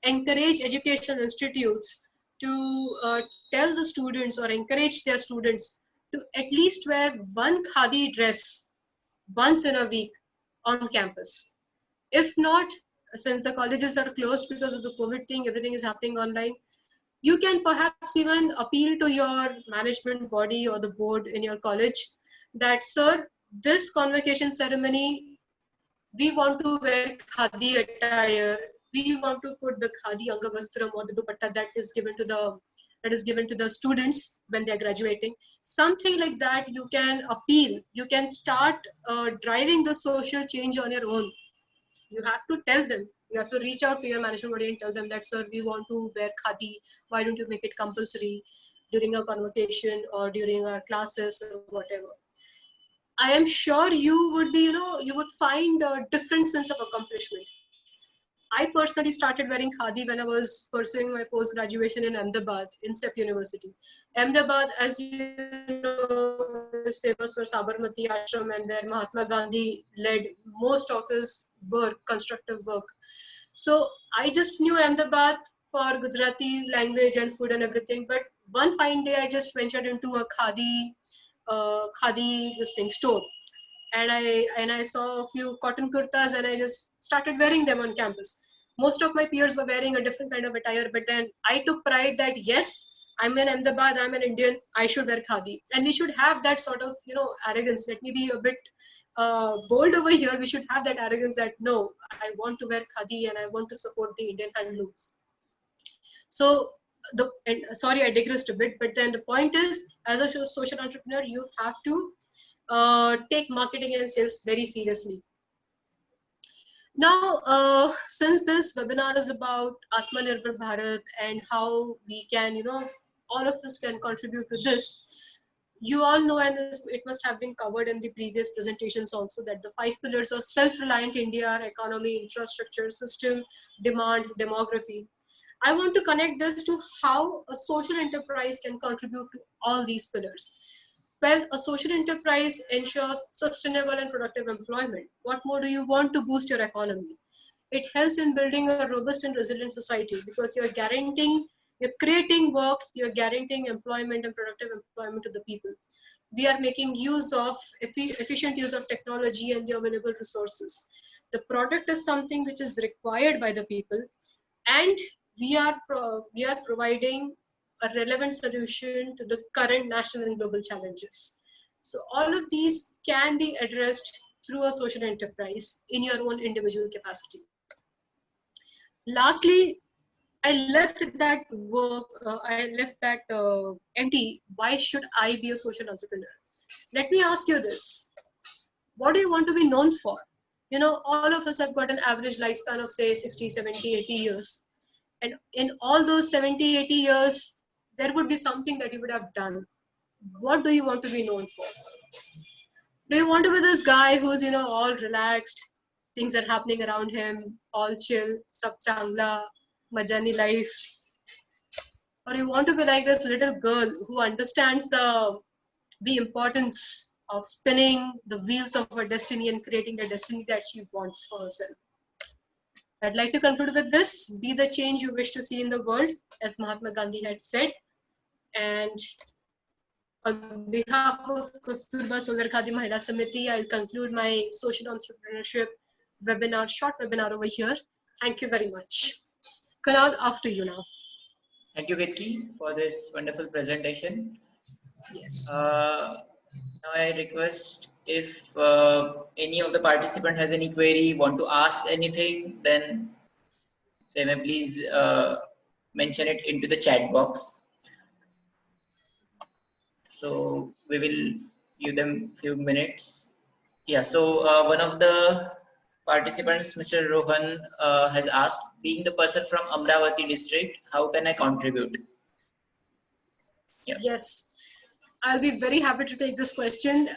encourage educational institutes to tell the students or encourage their students to at least wear one khadi dress once in a week on campus. If not, since the colleges are closed because of the COVID thing, everything is happening online, you can perhaps even appeal to your management body or the board in your college that, sir, this convocation ceremony, we want to wear khadi attire. We want to put the khadi angavastram or the dupatta that is given to the students when they are graduating. Something like that you can appeal. You can start driving the social change on your own. You have to tell them. You have to reach out to your management body and tell them that, sir, we want to wear khadi. Why don't you make it compulsory during a convocation or during our classes or whatever? I am sure you would be, you would find a different sense of accomplishment. I personally started wearing khadi when I was pursuing my post-graduation in Ahmedabad, in SEP University. Ahmedabad, as you know, is famous for Sabarmati Ashram, and where Mahatma Gandhi led most of his work, constructive work. So I just knew Ahmedabad for Gujarati language and food and everything. But one fine day, I just ventured into a khadi this thing store, and I saw a few cotton kurtas, and I just started wearing them on campus. Most of my peers were wearing a different kind of attire, but then I took pride that yes, I'm in Ahmedabad, I'm an Indian, I should wear khadi, and we should have that sort of arrogance. Let me be a bit bold over here. We should have that arrogance that no, I want to wear khadi and I want to support the Indian handlooms. So sorry, I digressed a bit, but then the point is, as a social entrepreneur, you have to take marketing and sales very seriously. Now, since this webinar is about Atmanirbhar Bharat and how we can, all of us can contribute to this, you all know, and it must have been covered in the previous presentations also, that the 5 pillars of self-reliant India: economy, infrastructure, system, demand, demography. I want to connect this to how a social enterprise can contribute to all these pillars. Well, a social enterprise ensures sustainable and productive employment. What more do you want to boost your economy? It helps in building a robust and resilient society, because you're creating work, you're guaranteeing employment and productive employment to the people. We are making use of efficient use of technology and the available resources. The product is something which is required by the people, and we are providing a relevant solution to the current national and global challenges. So all of these can be addressed through a social enterprise in your own individual capacity. Lastly, I left that work, empty. Why should I be a social entrepreneur? Let me ask you this. What do you want to be known for? All of us have got an average lifespan of say 60, 70, 80 years. And in all those 70, 80 years, there would be something that you would have done. What do you want to be known for? Do you want to be this guy who's, all relaxed, things are happening around him, all chill, sab changla, majani life? Or you want to be like this little girl who understands the importance of spinning the wheels of her destiny and creating the destiny that she wants for herself? I'd like to conclude with this: be the change you wish to see in the world, as Mahatma Gandhi had said. And on behalf of Kasturba Sunder Khadi Mahila Samiti, I'll conclude my social entrepreneurship webinar, short webinar over here. Thank you very much. Kunal, after you now.
Thank you, Kirti, for this wonderful presentation.
Yes.
Now I request, if any of the participant has any query, want to ask anything, then they may please mention it into the chat box. So we will give them few minutes. Yeah, so one of the participants, Mr. Rohan, has asked, being the person from Amravati district, how can I contribute? Yeah.
Yes, I'll be very happy to take this question.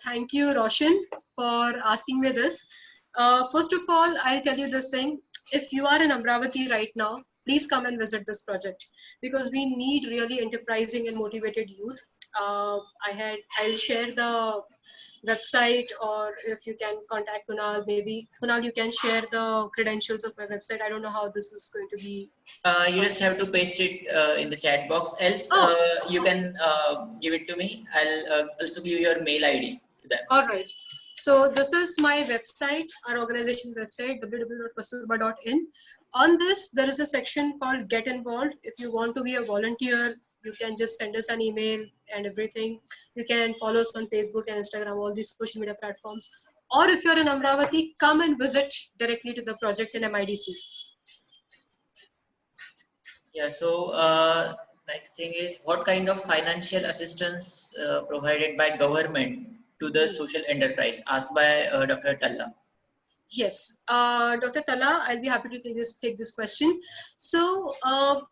Thank you, Roshan, for asking me this. First of all, I'll tell you this thing. If you are in Amravati right now, please come and visit this project, because we need really enterprising and motivated youth. I'll share the website, or if you can contact Kunal, maybe Kunal, you can share the credentials of my website. I don't know how this is going to be.
You just have to paste it in the chat box. Else, you can give it to me. I'll also give you your mail ID to them.
All right. So this is my website, our organization website, www.kasturba.in. On this, there is a section called Get Involved. If you want to be a volunteer, you can just send us an email and everything. You can follow us on Facebook and Instagram, all these social media platforms. Or if you're in Amravati, come and visit directly to the project in MIDC.
Yeah, so next thing is, what kind of financial assistance provided by government to the social enterprise? Asked by Dr. Talla.
Yes, Dr. Talla, I'll be happy to take this question. So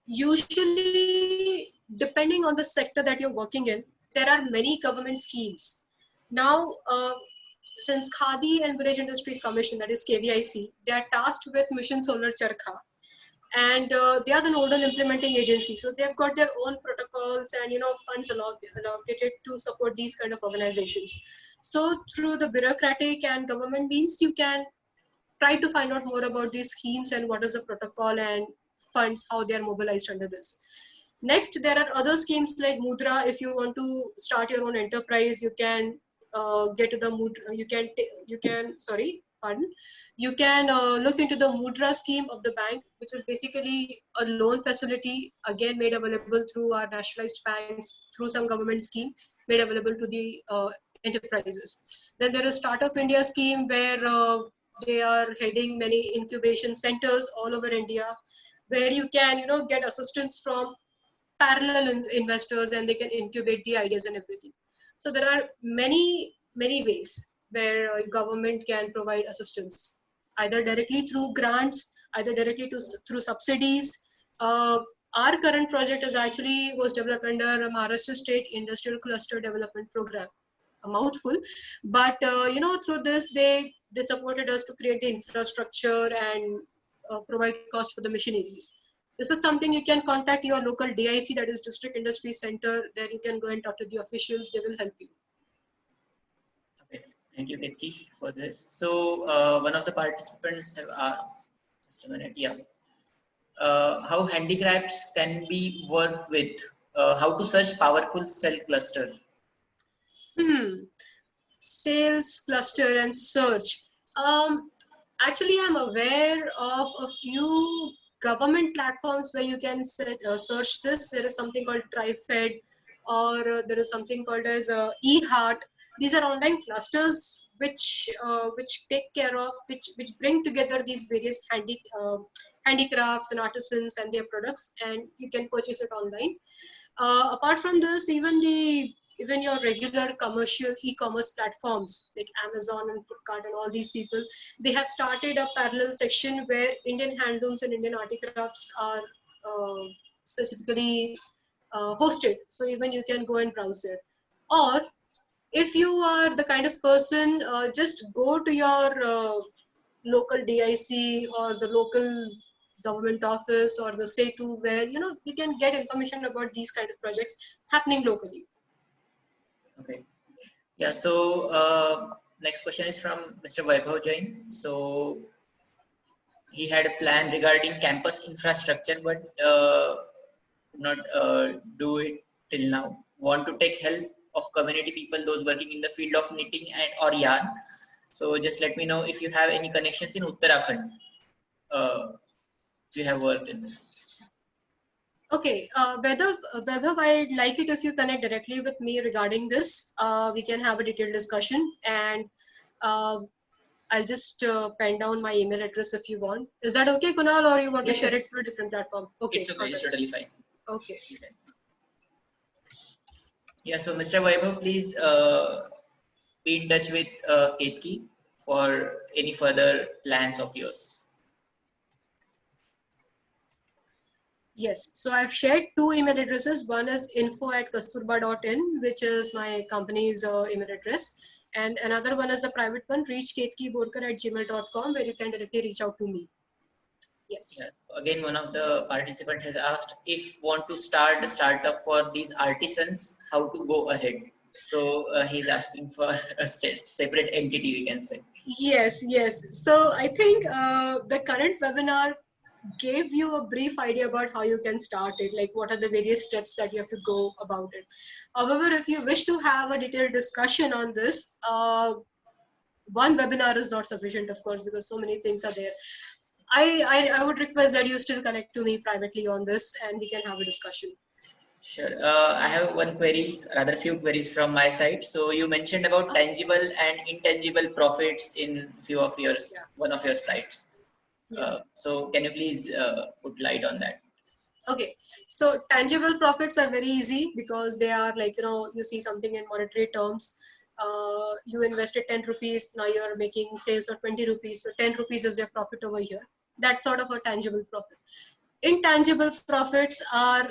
usually, depending on the sector that you're working in, there are many government schemes. Now, since Khadi and Village Industries Commission, that is KVIC, they are tasked with Mission Solar Charkha. And they are the nodal implementing agency. So they've got their own protocols and funds allocated to support these kind of organizations. So through the bureaucratic and government means, you can try to find out more about these schemes and what is the protocol and funds, how they are mobilized under this. Next, there are other schemes like Mudra. If you want to start your own enterprise, you can get to the Mudra. You can look into the Mudra scheme of the bank, which is basically a loan facility, again made available through our nationalized banks, through some government scheme, made available to the enterprises. Then there is Startup India scheme, where they are heading many incubation centers all over India, where you can get assistance from parallel investors, and they can incubate the ideas and everything. So there are many many ways where government can provide assistance, either directly through grants, either directly through subsidies. Uh, our current project is actually was developed under Maharashtra State Industrial Cluster Development Program. A mouthful, but through this they supported us to create the infrastructure and provide cost for the machineries. This is something you can contact your local DIC, that is District Industry Center. There you can go and talk to the officials. They will help you.
Okay, thank you, Ketki, for this. So one of the participants have asked, just a minute, yeah, how handicrafts can be worked with, how to search powerful cell cluster.
Sales cluster and search. Actually, I'm aware of a few government platforms where you can search this. There is something called TriFed, or there is something called as eHeart. These are online clusters which take care of, which bring together these various handicrafts and artisans and their products, and you can purchase it online. Apart from this, even your regular commercial e-commerce platforms like Amazon and Flipkart and all these people, they have started a parallel section where Indian handlooms and Indian artifacts are specifically hosted. So even you can go and browse there. Or if you are the kind of person, just go to your local DIC or the local government office or the SETU, where you can get information about these kind of projects happening locally.
Okay. Yeah. So next question is from Mr. Vaibhav Jain. So he had a plan regarding campus infrastructure, but could not do it till now. Want to take help of community people, those working in the field of knitting and or yarn. So just let me know if you have any connections in Uttarakhand. You have worked in this.
Okay, Vaibhav, I'd like it if you connect directly with me regarding this. We can have a detailed discussion, and I'll just pen down my email address if you want. Is that okay, Kunal, or you want
Yes,
to share
yes.
it through a different platform? Okay,
It's okay. It's totally fine.
Okay.
Yeah. So Mr. Vaibhav, please be in touch with Ketki for any further plans of yours.
Yes, so I've shared two email addresses. One is info@kasturba.in, which is my company's email address. And another one is the private one, reachketkiborkar@gmail.com, where you can directly reach out to me. Yes.
Yeah. Again, one of the participants has asked if want to start a startup for these artisans, how to go ahead. So he's asking for a separate entity, we can say.
Yes, yes. So I think the current webinar gave you a brief idea about how you can start it, like what are the various steps that you have to go about it. However, if you wish to have a detailed discussion on this, one webinar is not sufficient, of course, because so many things are there. I would request that you still connect to me privately on this, and we can have a discussion.
Sure. I have one query, rather few queries from my side. So you mentioned about tangible and intangible profits in few of your one of your slides. So can you please put light on that?
Okay, so tangible profits are very easy because they are like, you see something in monetary terms. You invested 10 rupees, now you're making sales of 20 rupees. So 10 rupees is your profit over here. That's sort of a tangible profit. Intangible profits are,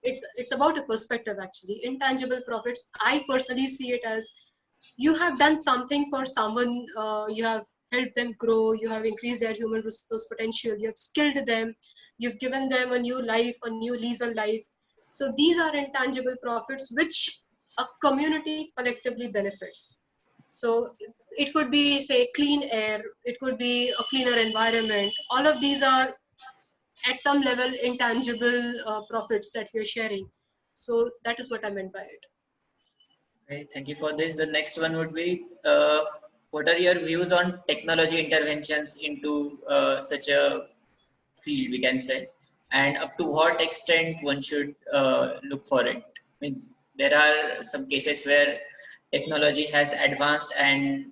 it's about a perspective actually. Intangible profits, I personally see it as you have done something for someone, you have helped them grow, you have increased their human resource potential, you have skilled them, you've given them a new life, a new lease on life. So these are intangible profits which a community collectively benefits. So it could be, say, clean air, it could be a cleaner environment. All of these are at some level intangible profits that we are sharing. So that is what I meant by it.
Okay, thank you for this. The next one would be, what are your views on technology interventions into such a field, we can say, and up to what extent one should look for it? Means there are some cases where technology has advanced and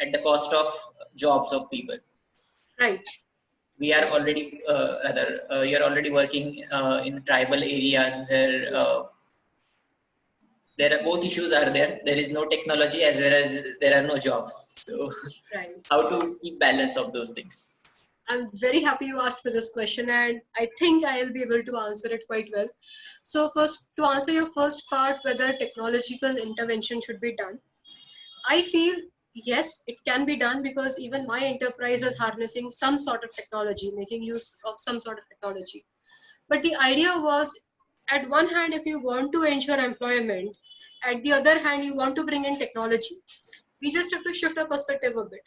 at the cost of jobs of people.
Right.
We are already, you're already working in tribal areas where there are both issues are there. There is no technology as well as there are no jobs. So
Right.
how to keep balance of those things?
I'm very happy you asked me this question, and I think I'll be able to answer it quite well. So first, to answer your first part, whether technological intervention should be done, I feel yes, it can be done because even my enterprise is harnessing some sort of technology, making use of some sort of technology. But the idea was, at one hand, if you want to ensure employment, at the other hand, you want to bring in technology. We just have to shift our perspective a bit.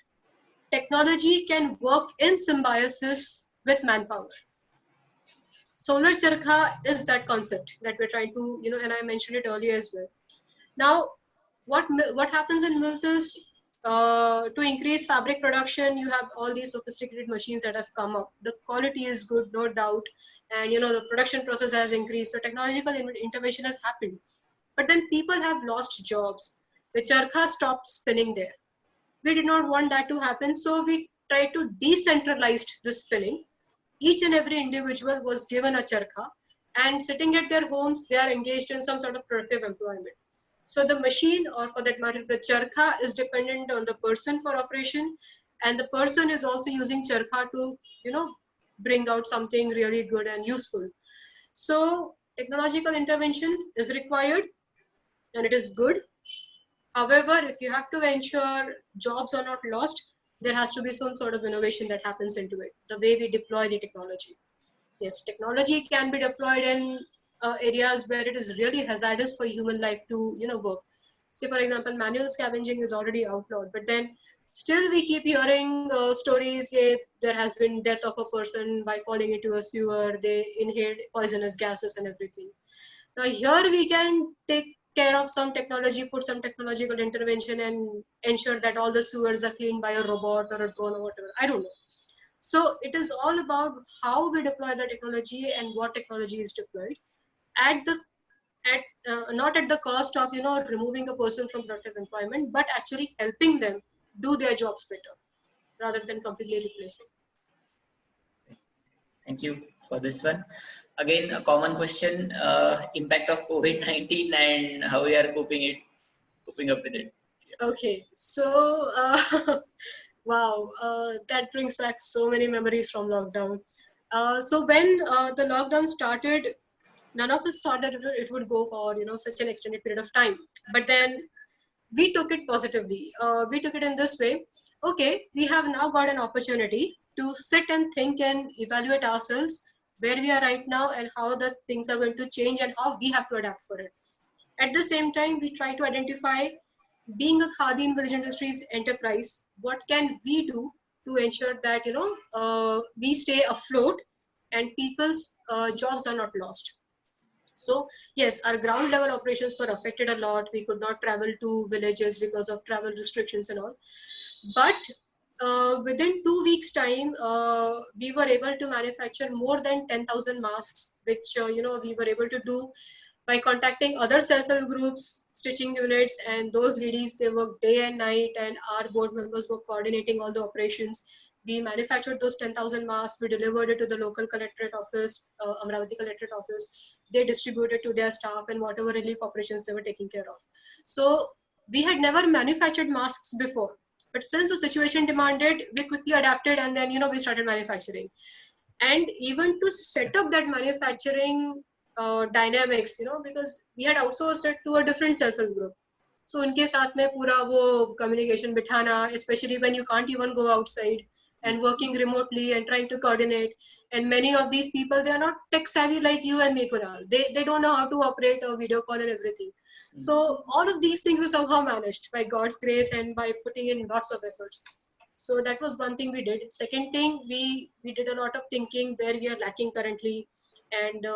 Technology can work in symbiosis with manpower. Solar Charkha is that concept that we're trying to, and I mentioned it earlier as well. Now, what happens in mills is to increase fabric production, you have all these sophisticated machines that have come up. The quality is good, no doubt, and the production process has increased. So technological intervention has happened, but then people have lost jobs. The charkha stopped spinning there. We did not want that to happen, so we tried to decentralize the spinning. Each and every individual was given a charkha, and sitting at their homes, they are engaged in some sort of productive employment. So the machine, or for that matter, the charkha, is dependent on the person for operation, and the person is also using charkha to, bring out something really good and useful. So technological intervention is required, and it is good. However, if you have to ensure jobs are not lost, there has to be some sort of innovation that happens into it, the way we deploy the technology. Yes, technology can be deployed in areas where it is really hazardous for human life to, work. Say, for example, manual scavenging is already outlawed, but then still we keep hearing stories. There has been death of a person by falling into a sewer. They inhaled poisonous gases and everything. Now here we can take care of some technology, put some technological intervention and ensure that all the sewers are cleaned by a robot or a drone or whatever. I don't know. So it is all about how we deploy the technology and what technology is deployed at the at not at the cost of removing a person from productive employment, but actually helping them do their jobs better rather than completely replacing.
Thank you for this one. Again, a common question: impact of COVID-19 and how we are coping up with it.
Okay, so wow, that brings back so many memories from lockdown. So when the lockdown started, none of us thought that it would go for such an extended period of time. But then we took it positively. We took it in this way. Okay, we have now got an opportunity to sit and think and evaluate ourselves where we are right now and how the things are going to change and how we have to adapt for it. At the same time, we try to identify, being a Khadi and Village Industries enterprise, what can we do to ensure that we stay afloat and people's jobs are not lost. So yes, our ground level operations were affected a lot. We could not travel to villages because of travel restrictions and all. But within 2 weeks' time, we were able to manufacture more than 10,000 masks, which we were able to do by contacting other self-help groups, stitching units, and those ladies, they worked day and night, and our board members were coordinating all the operations. We manufactured those 10,000 masks, we delivered it to the local collectorate office, Amravati collectorate office. They distributed to their staff and whatever relief operations they were taking care of. So we had never manufactured masks before, but since the situation demanded, we quickly adapted, and then we started manufacturing. And even to set up that manufacturing dynamics, because we had outsourced it to a different self-help group. So उनके साथ में पूरा वो communication बिठाना, especially when you can't even go outside and working remotely and trying to coordinate. And many of these people, they are not tech savvy like you and me, Kunal. They don't know how to operate a video call and everything. So all of these things were somehow managed by God's grace and by putting in lots of efforts. So that was one thing we did. Second thing, we did a lot of thinking where we are lacking currently, and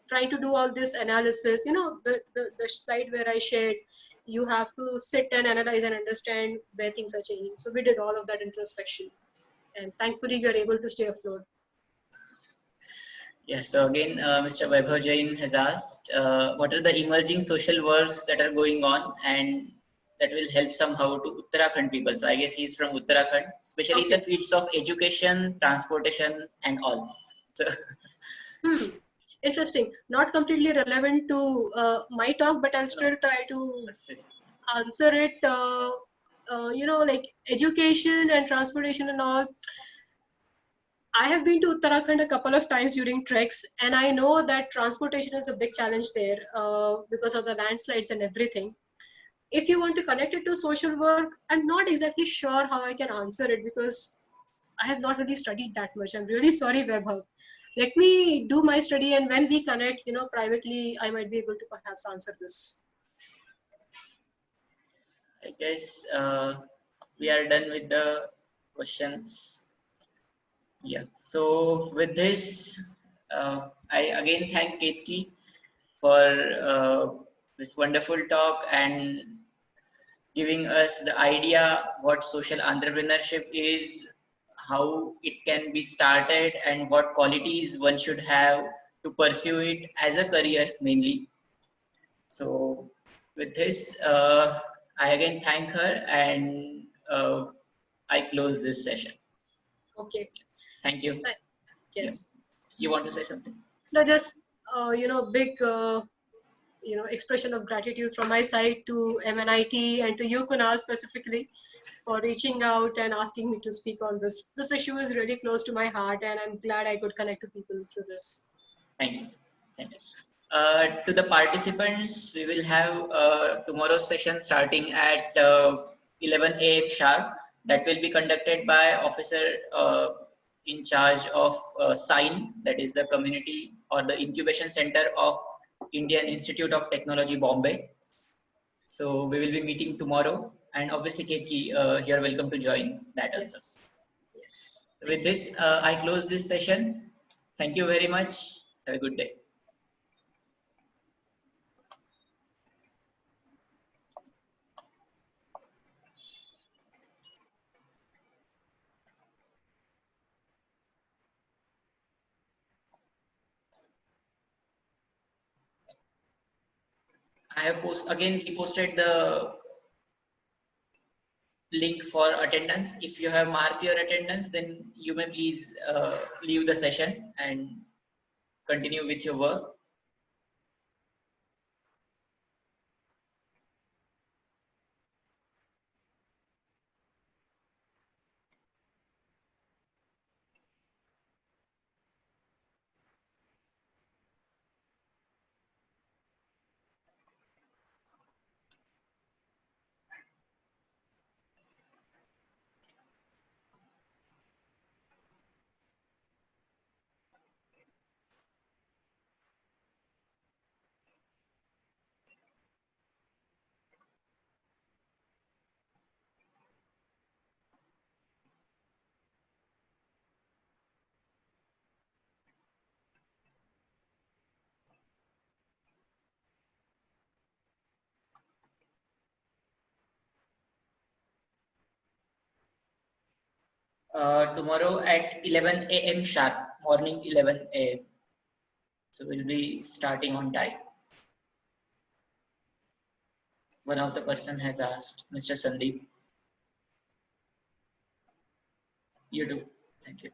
trying to do all this analysis. The slide where I shared, you have to sit and analyze and understand where things are changing. So we did all of that introspection, and thankfully we are able to stay afloat.
Yes, so again, Mr. Vaibhav Jain has asked, what are the emerging social works that are going on and that will help somehow to Uttarakhand people? So I guess he's from Uttarakhand, especially in the fields of education, transportation, and all. So,
Interesting. Not completely relevant to my talk, but I'll still try to answer it. Like education and transportation and all. I have been to Uttarakhand a couple of times during treks, and I know that transportation is a big challenge there because of the landslides and everything. If you want to connect it to social work, I'm not exactly sure how I can answer it because I have not really studied that much. I'm really sorry, Vaibhav. Let me do my study, and when we connect, privately, I might be able to perhaps answer this.
I guess we are done with the questions. Yeah. So with this, I again thank Ketki for this wonderful talk and giving us the idea what social entrepreneurship is, how it can be started, and what qualities one should have to pursue it as a career mainly. So with this, I again thank her and I close this session.
Okay.
Thank you. Yeah.
Yes.
You want to say something?
No, just big expression of gratitude from my side to MNIT and to you, Kunal, specifically for reaching out and asking me to speak on this. This issue is really close to my heart, and I'm glad I could connect to people through this.
Thank you. Thank you. To the participants, we will have tomorrow's session starting at 11 a.m. sharp. That will be conducted by officer in charge of SIGN, that is the community or the incubation center of Indian Institute of Technology, Bombay. So we will be meeting tomorrow, and obviously, Ketki, you're welcome to join that also.
Yes.
With this, I close this session. Thank you very much. Have a good day. I have reposted the link for attendance. If you have marked your attendance, then you may please leave the session and continue with your work. Tomorrow at 11 a.m. sharp, morning 11 a.m. So we'll be starting on time. One of the person has asked, Mr. Sandeep. You do. Thank you.